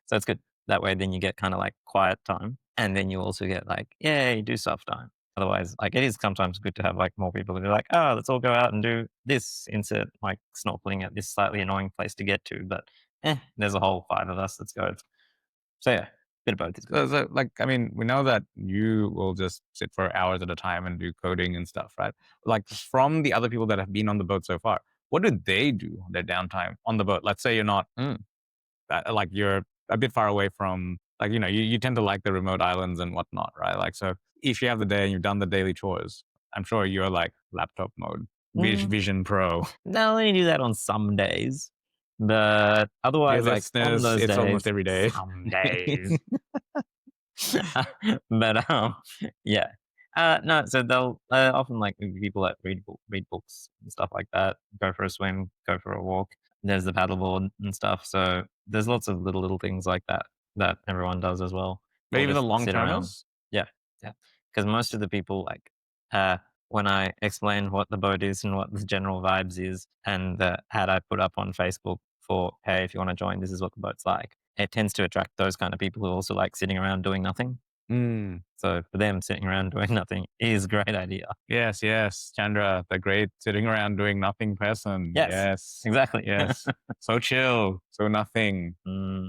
So it's good. That way, then you get kind of like quiet time, and then you also get like, yay, do stuff time. Otherwise, like it is sometimes good to have like more people who are like, oh, let's all go out and do this, insert like snorkeling at this slightly annoying place to get to, but there's a whole 5 of us. Let's go. So yeah, bit of both is good. So, like, I mean, we know that you will just sit for hours at a time and do coding and stuff, right? Like, from the other people that have been on the boat so far, what do they do on their downtime on the boat? Let's say you're not, like, you're a bit far away from, like, you tend to like the remote islands and whatnot, right? Like, so if you have the day and you've done the daily chores, I'm sure you're like laptop mode, Vision Pro. Now, let me do that on some days, but otherwise, Dear like on listeners, those it's days, almost every day. some days. But yeah, no. So they'll often like people that read books and stuff like that. Go for a swim, go for a walk. There's the paddleboard and stuff. So there's lots of little things like that that everyone does as well. But Or even the just long sit around. termers? Yeah, yeah. Because most of the people like when I explain what the boat is and what the general vibes is, and the ad I put up on Facebook for, hey, if you want to join, this is what the boat's like. It tends to attract those kind of people who also like sitting around doing nothing. Mm. So for them, sitting around doing nothing is a great idea. Yes, yes. Chandra, the great sitting around doing nothing person. Yes. Exactly. Yes. So chill. So nothing.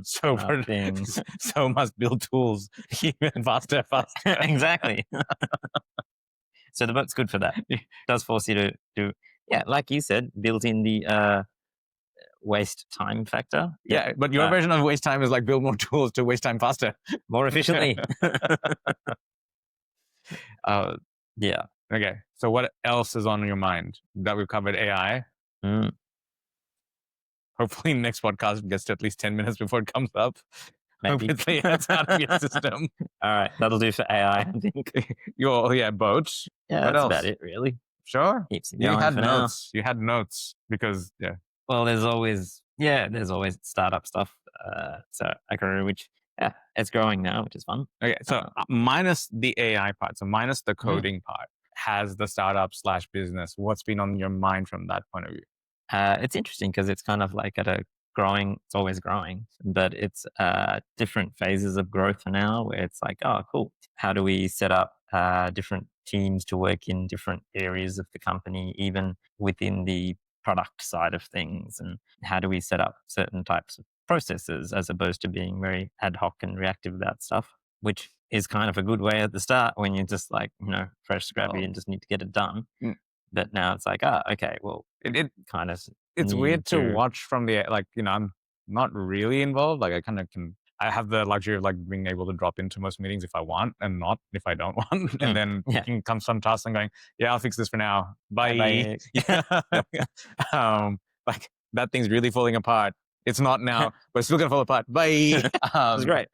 So nothing. so must build tools even faster. Exactly. So the boat's good for that. It does force you to do, yeah, like you said, built in the waste time factor. Yeah, but your version of waste time is like build more tools to waste time faster. More efficiently. Yeah. Okay. So what else is on your mind? That we've covered AI. Hopefully next podcast gets to at least 10 minutes before it comes up. Maybe. Hopefully it's out of your system. All right. That'll do for AI, I think. Boats. Yeah, what that's else? about it, really. Sure. Keeps You had notes. You had notes because, yeah. Well, there's always startup stuff. So I agree, which, yeah, it's growing now, which is fun. Okay. So minus the AI part, so minus the coding part, has the startup / business, what's been on your mind from that point of view? It's interesting because it's kind of like it's always growing, but it's different phases of growth now where it's like, oh, cool. How do we set up different teams to work in different areas of the company, even within the product side of things? And how do we set up certain types of processes as opposed to being very ad hoc and reactive about stuff, which is kind of a good way at the start when you're just like, fresh, scrappy and just need to get it done. But now it's like, okay, well, it kind of... It's weird to watch from the, like, I'm not really involved. Like, I have the luxury of like being able to drop into most meetings if I want and not if I don't want. And then picking come some tasks and going, yeah, I'll fix this for now. Bye. Like that thing's really falling apart. It's not now, but it's still gonna fall apart. Bye. It's great.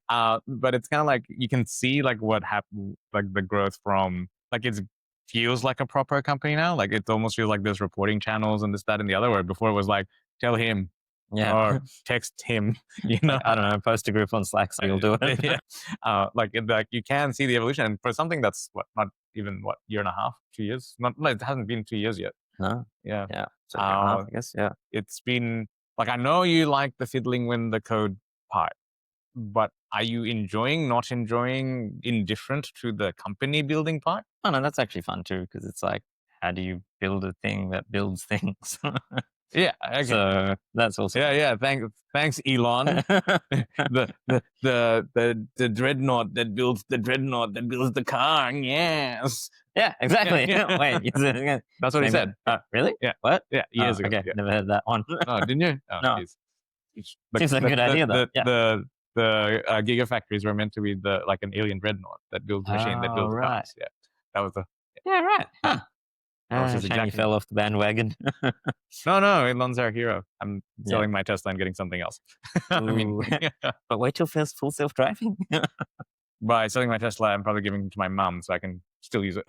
But it's kind of like you can see like what happened, like the growth from like it feels like a proper company now. Like it almost feels like there's reporting channels and this, that, and the other. Where before it was like, tell him, or text him. I don't know, post a group on Slack so you'll do it. Like you can see the evolution, and for something that's not even year and a half, 2 years. It hasn't been 2 years yet. No. Yeah. So I guess. Yeah. It's been like, I know you like the fiddling with the code part, but are you enjoying, not enjoying, indifferent to the company building part? Oh no, that's actually fun too, because it's like, how do you build a thing that builds things? Yeah. Okay. So that's also... Yeah. Thanks, Elon. the dreadnought that builds the car. Yes. Yeah, exactly. Yeah. Wait, that's what he said. Really? Yeah. What? Yeah. Years ago. Okay, Yeah. Never heard that one. Oh, didn't you? Oh, no. Seems like a good idea though. The gigafactories were meant to be like an alien dreadnought that builds a machine that builds cars. Yeah. That was the Yeah, right. Huh. that was just Shame you exactly. fell off the bandwagon. No, Elon's our hero. I'm Yeah. selling my Tesla and getting something else. I mean, Ooh. But wait till first full self-driving. by selling my Tesla, I'm probably giving it to my mom so I can still use it.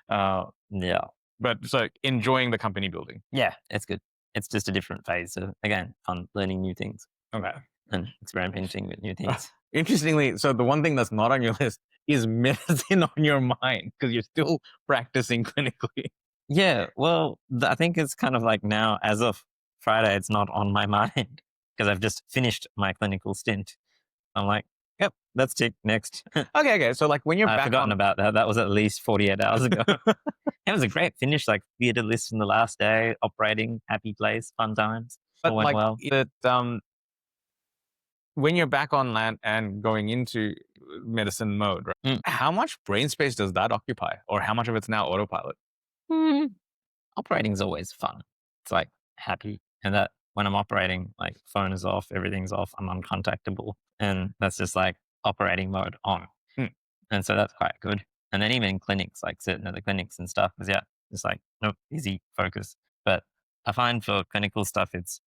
Yeah. But so enjoying the company building. Yeah, it's good. It's just a different phase. So again, fun learning new things Okay. and experimenting with new things. Interestingly, so the one thing that's not on your list is medicine on your mind because you're still practicing clinically. Yeah, well, I think it's kind of like now, as of Friday, it's not on my mind because I've just finished my clinical stint. I'm like, yep, that's tick, next. Okay. So like when you're I've back forgotten on, about that. That was at least 48 hours ago. It was a great finish, like theater list in the last day, operating, happy place, fun times. but All went like well. when you're back on land and going into medicine mode, right? How much brain space does that occupy, or how much of it's now autopilot? Operating is always fun. It's like happy. And that when I'm operating, like phone is off, everything's off, I'm uncontactable. And that's just like operating mode on. Hmm. And so that's quite good. And then even in clinics, like certain other clinics and stuff, is it's like, nope, easy focus. But I find for clinical stuff, it's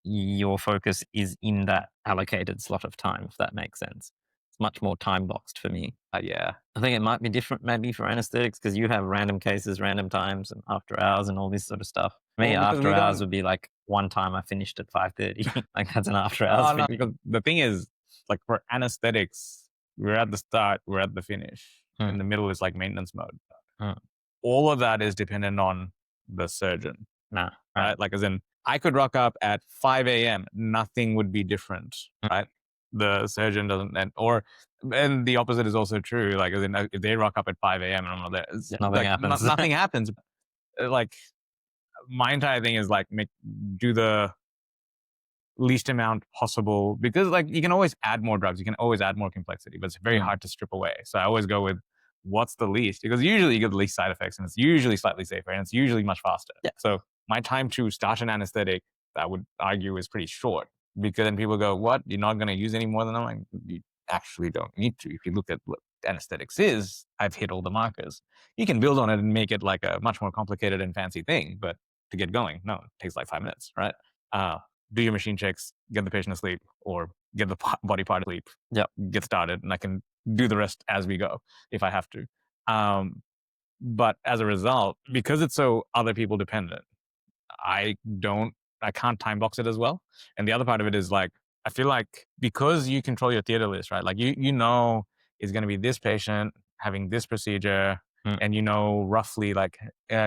your focus is in that allocated slot of time, if that makes sense. It's much more time boxed for me. Yeah. I think it might be different maybe for anesthetics because you have random cases, random times, and after hours and all this sort of stuff. For me, Well, because after we hours don't- would be like one time I finished at 5:30. Like that's an after hours. No, because the thing is, like for anesthetics, we're at the start, we're at the finish. In the middle is like maintenance mode. All of that is dependent on the surgeon. Nah, right? Like as in, I could rock up at 5 a.m. Nothing would be different, right? The surgeon doesn't, and the opposite is also true. Like as in, if they rock up at 5 a.m. and I'm not there, nothing happens. Nothing happens. Like my entire thing is like do the least amount possible because like you can always add more drugs, you can always add more complexity, but it's very hard to strip away. So I always go with what's the least because usually you get the least side effects and it's usually slightly safer and it's usually much faster. Yeah. So my time to start an anesthetic, I would argue, is pretty short because then people go, "What? You're not going to use any more than them?" Like, you actually don't need to. If you look at what anesthetics is, I've hit all the markers. You can build on it and make it like a much more complicated and fancy thing, but to get going, no, it takes like 5 minutes, right? Do your machine checks, get the patient asleep, or get the body part asleep. Yep. Get started, and I can do the rest as we go if I have to. But as a result, because it's so other people dependent, I can't time box it as well. And the other part of it is like, I feel like because you control your theater list, right? Like you know it's going to be this patient having this procedure, and you know roughly like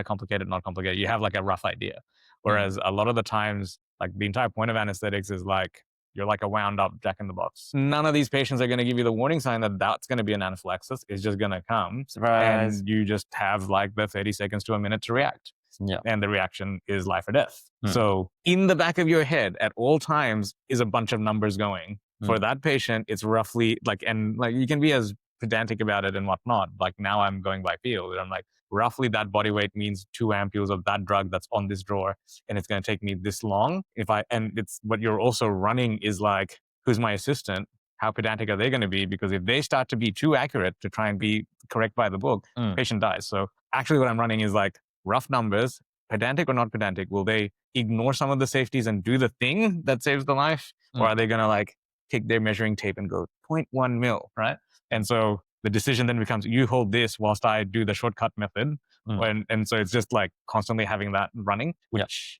complicated, not complicated. You have like a rough idea. Whereas a lot of the times, like the entire point of anesthetics is like you're like a wound up Jack in the Box. None of these patients are going to give you the warning sign that that's going to be an anaphylaxis. It's just going to come. Surprise. And you just have like the 30 seconds to a minute to react. Yeah. And the reaction is life or death. So in the back of your head at all times is a bunch of numbers going. For that patient, it's roughly like, and like you can be as pedantic about it and whatnot. Like now I'm going by feel. I'm like, roughly that body weight means 2 ampules of that drug that's on this drawer. And it's going to take me this long. And it's what you're also running is like, who's my assistant? How pedantic are they going to be? Because if they start to be too accurate to try and be correct by the book, patient dies. So actually what I'm running is like rough numbers, pedantic or not pedantic. Will they ignore some of the safeties and do the thing that saves the life? Or are they going to like take their measuring tape and go 0.1 mil, right? And so the decision then becomes you hold this whilst I do the shortcut method. And so it's just like constantly having that running, which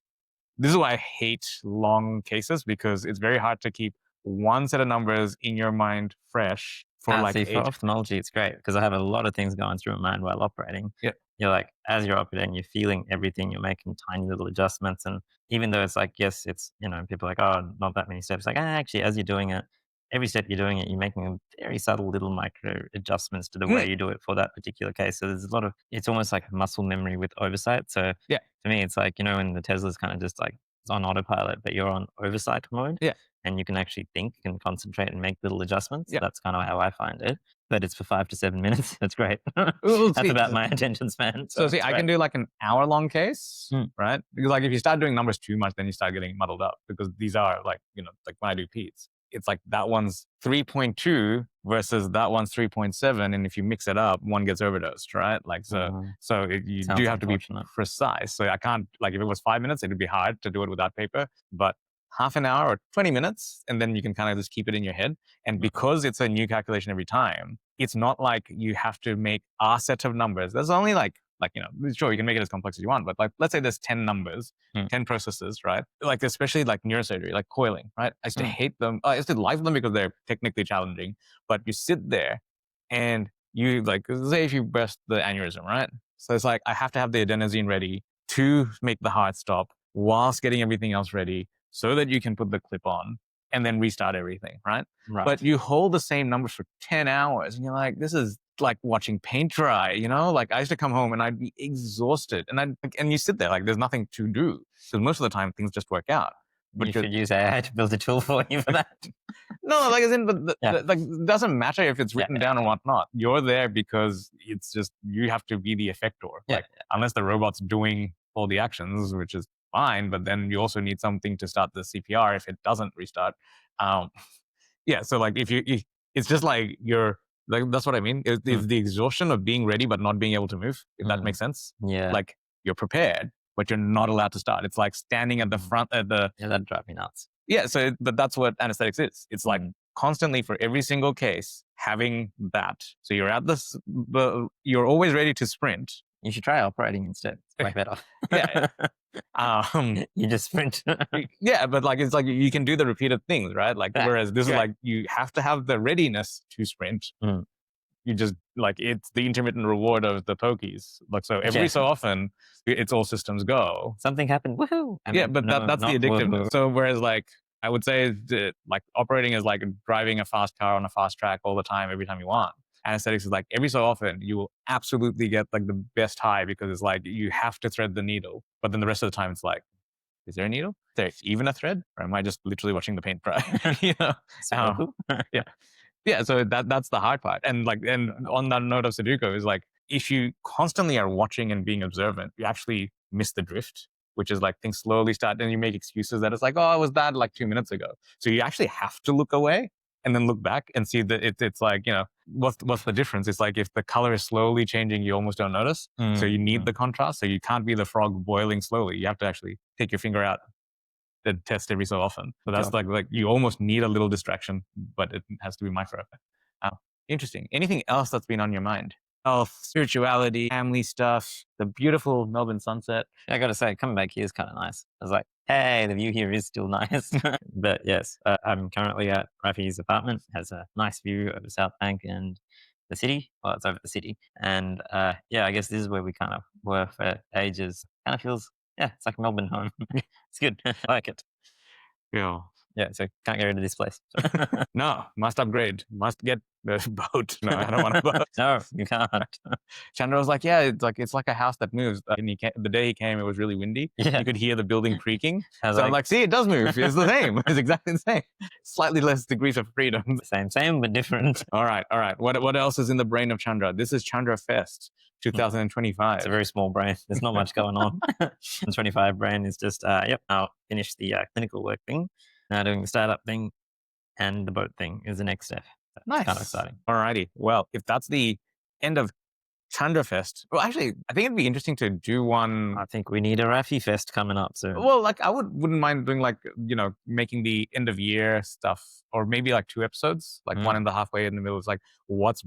this is why I hate long cases because it's very hard to keep one set of numbers in your mind fresh for for ophthalmology, it's great because I have a lot of things going through my mind while operating. Yeah. You're like, as you're operating, you're feeling everything, you're making tiny little adjustments. And even though it's like, yes, it's, people are like, oh, not that many steps. Like, actually, as you're doing it, every step you're doing it, you're making very subtle little micro adjustments to the way you do it for that particular case. So there's a lot of, it's almost like muscle memory with oversight. So to me, it's like, when the Tesla's kind of just like, it's on autopilot, but you're on oversight mode. Yeah. And you can actually think, you can concentrate and make little adjustments. Yeah. That's kind of how I find it. But it's for 5 to 7 minutes. That's great. That's about my attention span. So see, I can do like an hour-long case, right? Because like if you start doing numbers too much, then you start getting muddled up because these are like, like when I do peds, it's like that one's 3.2 versus that one's 3.7, and if you mix it up, one gets overdosed, right? Like you do have to be precise. So I can't, like, if it was 5 minutes, it would be hard to do it without paper, but half an hour or 20 minutes, and then you can kind of just keep it in your head. And because it's a new calculation every time, it's not like you have to make a set of numbers. There's only like, sure, you can make it as complex as you want, but like, let's say there's 10 numbers, 10 processes, right? Like, especially like neurosurgery, like coiling, right? I used to hate them. I used to like them because they're technically challenging, but you sit there and you, like, say if you burst the aneurysm, right? So it's like, I have to have the adenosine ready to make the heart stop whilst getting everything else ready so that you can put the clip on and then restart everything, right? But you hold the same numbers for 10 hours and you're like, this is like watching paint dry, Like, I used to come home and I'd be exhausted, and you sit there like there's nothing to do because most of the time things just work out. But you should use AI to build a tool for you for that. No, like, as in, like, it doesn't matter if it's written down or whatnot. You're there because it's just, you have to be the effector. Unless the robot's doing all the actions, which is fine, but then you also need something to start the CPR if it doesn't restart. So like, it's just like that's what I mean. It's the exhaustion of being ready but not being able to move, if that makes sense. Yeah. Like, you're prepared, but you're not allowed to start. It's like standing at the front at the... Yeah, that'd drive me nuts. Yeah, but that's what anesthetics is. It's like constantly, for every single case, having that. So you're at you're always ready to sprint. You should try operating instead. It's way better. You just sprint. Yeah, but like, it's like you can do the repeated things, right? Like, whereas this is like, you have to have the readiness to sprint. You just, like, it's the intermittent reward of the pokies. Like, so every so often, it's all systems go. Something happened. Woohoo! But that's the addictiveness. So whereas, like, I would say that, like, operating is like driving a fast car on a fast track all the time, every time you want. Anesthetics is like, every so often you will absolutely get like the best high, because it's like you have to thread the needle, but then the rest of the time it's like, is there a needle? Is there even a thread? Or am I just literally watching the paint dry? So that's the hard part. And like, and on that note of Sudoku, is like, if you constantly are watching and being observant, you actually miss the drift, which is like, things slowly start, and you make excuses that it's like, oh, I was that like 2 minutes ago. So you actually have to look away and then look back and see that it's like, what's the difference? It's like, if the color is slowly changing, you almost don't notice. So you need the contrast. So you can't be the frog boiling slowly. You have to actually take your finger out and test every so often. So that's like you almost need a little distraction, but it has to be micro. Interesting. Anything else that's been on your mind? Health, spirituality, family stuff, the beautiful Melbourne sunset. I got to say, coming back here is kind of nice. I was like, hey, the view here is still nice. But yes, I'm currently at Raffy's apartment. It has a nice view over South Bank and the city. Well, it's over the city. And I guess this is where we kind of were for ages. Kind of feels, it's like a Melbourne home. It's good. I like it. Yeah, so can't get rid of this place. No, must upgrade. Must get the boat. No, I don't want a boat. No, you can't. Chandra was like, yeah, it's like a house that moves. And the day he came, it was really windy. You could hear the building creaking. So I'm like, see, it does move. It's the same. It's exactly the same. Slightly less degrees of freedom. Same, but different. All right. What else is in the brain of Chandra? This is Chandra Fest 2025. It's a very small brain. There's not much going on. The 25 brain is just, I'll finish the clinical work thing. Now doing the startup thing, and the boat thing is the next step. That's nice. Kind of exciting. Alrighty. Well, if that's the end of Chandra Fest, well, actually, I think it'd be interesting to do one. I think we need a Raffy Fest coming up soon. Well, like, I wouldn't mind doing, like, making the end of year stuff, or maybe like 2 episodes, like one in the halfway in the middle is like, what's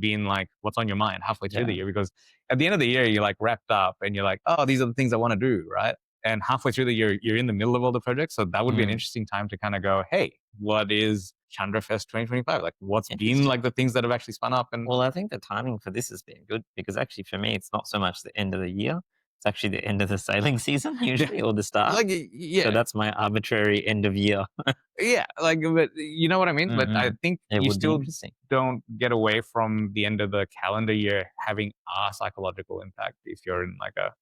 on your mind halfway through the year? Because at the end of the year, you're like wrapped up and you're like, oh, these are the things I want to do, right? And halfway through the year, you're in the middle of all the projects. So that would be an interesting time to kind of go, hey, what is Chandra Fest 2025? Like, what's been like the things that have actually spun up? And well, I think the timing for this has been good, because actually for me, it's not so much the end of the year. It's actually the end of the sailing season usually, or the start. Like, So that's my arbitrary end of year. Like, but you know what I mean? But I think you still don't get away from the end of the calendar year having a psychological impact if you're in like a...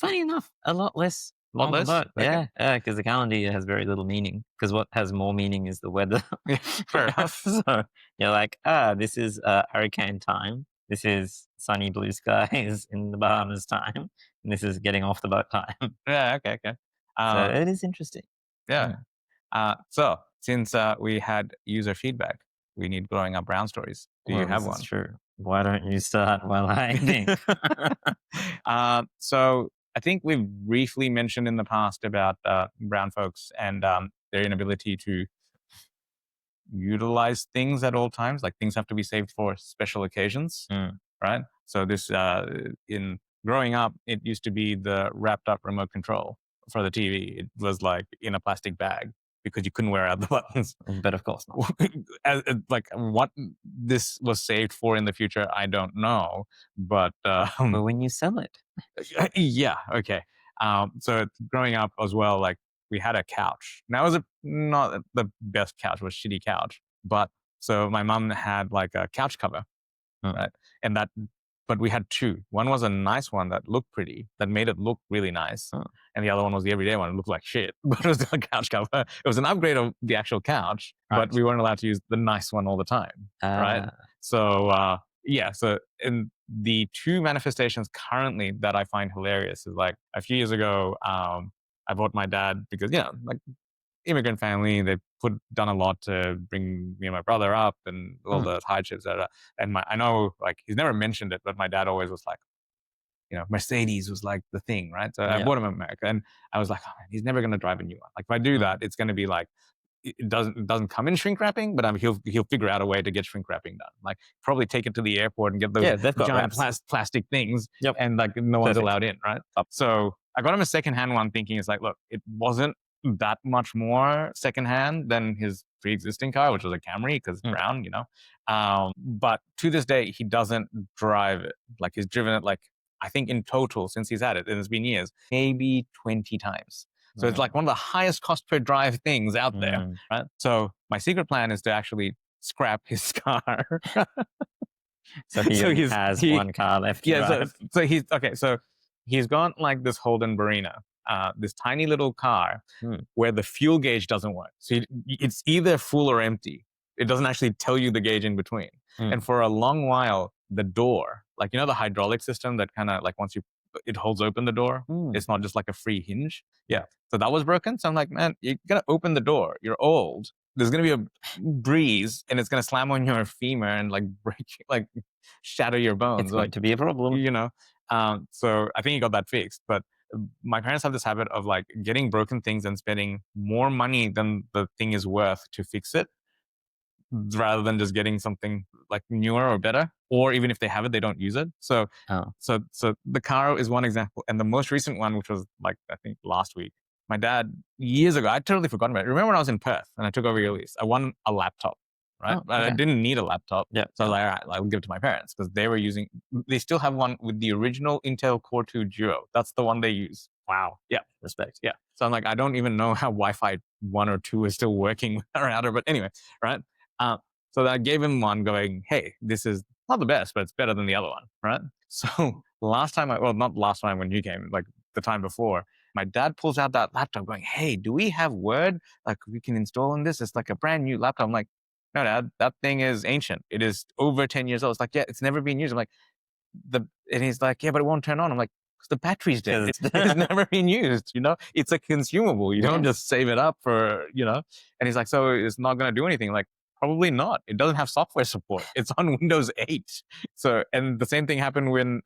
Funny enough, a lot less. Okay. Because the calendar year has very little meaning. Because what has more meaning is the weather. Fair enough. So you're like, this is hurricane time. This is sunny blue skies in the Bahamas time. And this is getting off the boat time. Okay. So it is interesting. Yeah. So since we had user feedback, we need growing up brown stories. Do you have this one? is true. Why don't you start while I think? So I think we've briefly mentioned in the past about brown folks and their inability to utilize things at all times. Like things have to be saved for special occasions, right? So this in growing up, it used to be the wrapped up remote control for the TV. It was like in a plastic bag because you couldn't wear out the buttons. But of course not. Like what this was saved for in the future, I don't know. But But when you sell it, yeah, okay. So growing up as well, like we had a couch. Now it was not the best couch, it was a shitty couch. But so my mom had like a couch cover, right? And that, but we had two. One was a nice one that looked pretty, that made it look really nice. And the other one was the everyday one. It looked like shit, but it was still a couch cover. It was an upgrade of the actual couch, but we weren't allowed to use the nice one all the time, right? So yeah, so in the two manifestations currently that I find hilarious is like a few years ago, I bought my dad because, like immigrant family, they've done a lot to bring me and my brother up and all the hardships. And I know like he's never mentioned it, but my dad always was like, Mercedes was like the thing, right? So I bought him America and I was like, oh, man, he's never going to drive a new one. Like if I do that, it's going to be like, it doesn't come in shrink wrapping, but he'll figure out a way to get shrink wrapping done. Like probably take it to the airport and get those giant plastic things, and like no one's allowed in, right? So I got him a secondhand one, thinking it's like, look, it wasn't that much more secondhand than his pre-existing car, which was a Camry because it's brown, But to this day, he doesn't drive it. Like he's driven it like I think in total since he's had it, and it's been years, maybe 20 times. So it's like one of the highest cost per drive things out there, right? So my secret plan is to actually scrap his car. So he has one car left to drive. So he's got like this Holden Barina, this tiny little car where the fuel gauge doesn't work. So it's either full or empty. It doesn't actually tell you the gauge in between. And for a long while, the door, like the hydraulic system that kind of like once it holds open the door. It's not just like a free hinge. Yeah. So that was broken. So I'm like, man, you gotta open the door. You're old. There's gonna be a breeze and it's gonna slam on your femur and like break, like shatter your bones. It's going to be a problem. So I think he got that fixed. But my parents have this habit of like getting broken things and spending more money than the thing is worth to fix it, rather than just getting something like newer or better, or even if they have it, they don't use it. So the car is one example. And the most recent one, which was like, I think last week, my dad, years ago, I'd totally forgotten about it. Remember when I was in Perth and I took over your lease, I won a laptop, right? I didn't need a laptop. So I was like, all right, I'll give it to my parents because they still have one with the original Intel Core 2 Duo. That's the one they use. Wow. Yeah. Respect. Yeah. So I'm like, I don't even know how Wi-Fi 1 or 2 is still working with our router, but anyway, right? So I gave him one going, hey, this is not the best, but it's better than the other one, right? So not last time when you came, like the time before, my dad pulls out that laptop going, hey, do we have Word? Like we can install in this? It's like a brand new laptop. I'm like, no, Dad, that thing is ancient. It is over 10 years old. It's like, yeah, it's never been used. I'm like, and he's like, yeah, but it won't turn on. I'm like, because the battery's dead. It's never been used, It's a consumable. You don't just save it up for, And he's like, so it's not going to do anything. Like, probably not. It doesn't have software support. It's on Windows 8. So, and the same thing happened when,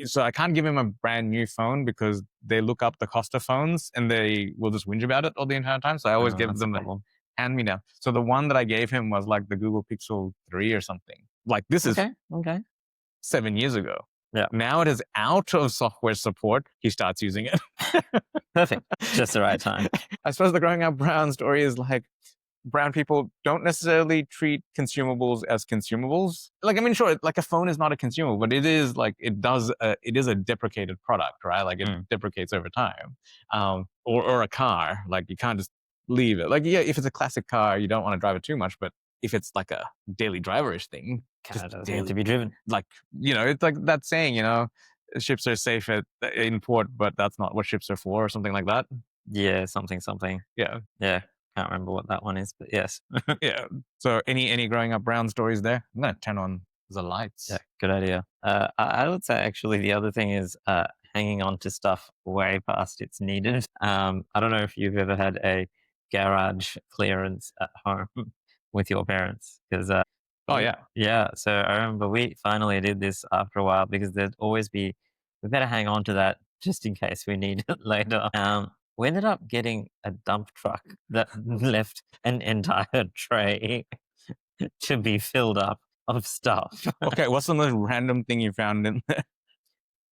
so I can't give him a brand new phone because they look up the cost of phones and they will just whinge about it all the entire time. So I always give them the hand me down. So the one that I gave him was like the Google Pixel 3 or something. Like this is 7 years ago. Yeah. Now it is out of software support. He starts using it. Perfect. Just the right time. I suppose the growing up brown story is like, brown people don't necessarily treat consumables as consumables. Like, I mean, sure, like a phone is not a consumable, but it is like, it is a deprecated product, right? Like it deprecates over time. Or a car, like you can't just leave it. Like, yeah, if it's a classic car, you don't want to drive it too much, but if it's like a daily driverish thing, just doesn't need to be driven. Like, it's like that saying, ships are safe in port, but that's not what ships are for, or something like that. Yeah, something. Yeah. Can't remember what that one is, but yes. Yeah. So any growing up brown stories there? I'm going to turn on the lights. Yeah, good idea. I would say actually the other thing is hanging on to stuff way past its needed. I don't know if you've ever had a garage clearance at home with your parents. Because Oh yeah. yeah. So I remember we finally did this after a while because there'd always be, we better hang on to that just in case we need it later. We ended up getting a dump truck that left an entire tray to be filled up of stuff. Okay, what's the most random thing you found in there?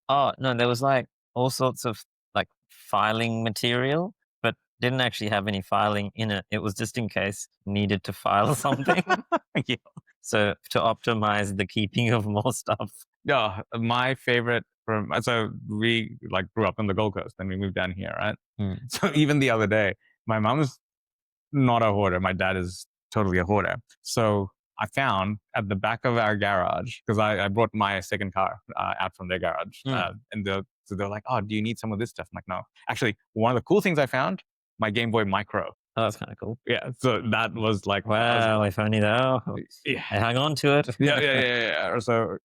Oh, no, there was like all sorts of like filing material, but didn't actually have any filing in it. It was just in case needed to file something. Yeah. So to optimize the keeping of more stuff. Yeah, my favorite so we like grew up on the Gold Coast and we moved down here, right? So even the other day, my mom's not a hoarder. My dad is totally a hoarder. So I found at the back of our garage, because I brought my second car out from their garage, and so they're like, "Oh, do you need some of this stuff?" I'm like, "No." Actually, one of the cool things I found, my Game Boy Micro. Oh, that's kind of cool. Yeah, so that was like, wow, if only though. Yeah, I hung on to it. yeah. So,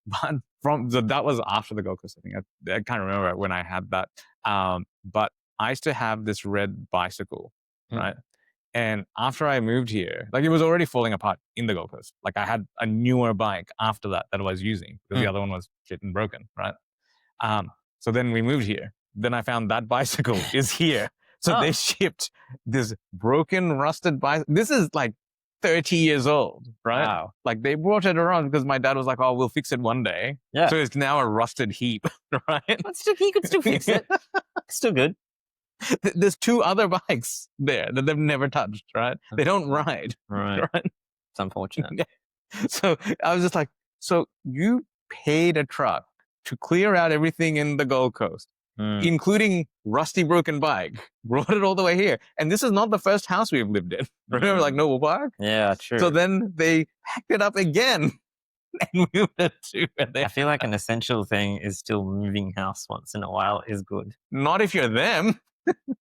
but so that was after the Gold Coast. I think I can't remember when I had that. But I used to have this red bicycle, right? And after I moved here, like it was already falling apart in the Gold Coast. Like I had a newer bike after that I was using because the other one was shit and broken, right? So then we moved here. Then I found that bicycle is here. So they shipped this broken, rusted bicycle. This is like 30 years old, right? Wow. Like they brought it around because my dad was like, "Oh, we'll fix it one day." Yeah. So it's now a rusted heap, right? But still, he could still fix it. Still good. There's two other bikes there that they've never touched, right? They don't ride. Right. It's unfortunate. Yeah. So I was just like, so you paid a truck to clear out everything in the Gold Coast, including rusty broken bike, brought it all the way here. And this is not the first house we've lived in. Remember like Noble Park? Yeah, true. So then they packed it up again and moved it to I feel like an essential thing is still moving house once in a while is good. Not if you're them.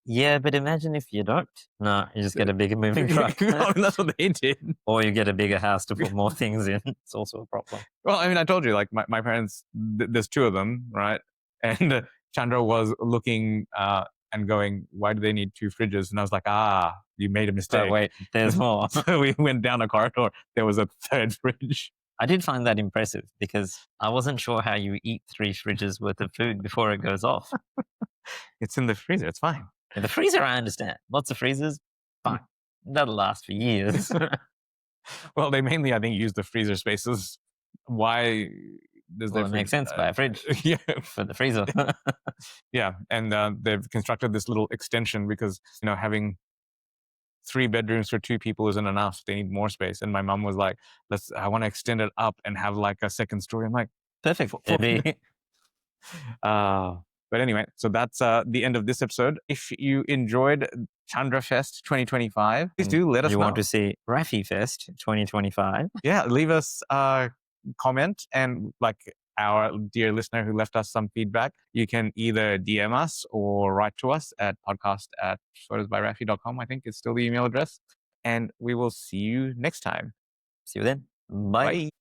Yeah, but imagine if you don't. No, you just get a bigger moving truck. I mean, that's what they did. Or you get a bigger house to put more things in. It's also a problem. Well, I mean, I told you, like my parents, there's two of them, right? And Chandra was looking and going, "Why do they need two fridges?" And I was like, you made a mistake. But wait, there's more. So we went down a corridor. There was a third fridge. I did find that impressive because I wasn't sure how you eat 3 fridges worth of food before it goes off. It's in the freezer. It's fine. In the freezer, I understand. Lots of freezers, fine. That'll last for years. Well, they mainly, I think, use the freezer spaces. Why does it makes sense by a fridge for the freezer. Yeah, and they've constructed this little extension because, having 3 bedrooms for 2 people isn't enough. They need more space. And my mom was like, I want to extend it up and have like a second story. I'm like, perfect. But anyway, so that's the end of this episode. If you enjoyed Chandra Fest 2025, please do let us know. You want to see Raffy Fest 2025? Yeah, leave us a comment, and like our dear listener who left us some feedback, you can either DM us or write to us at podcast@photosbyraffy.com. I think it's still the email address. And we will see you next time. See you then. Bye.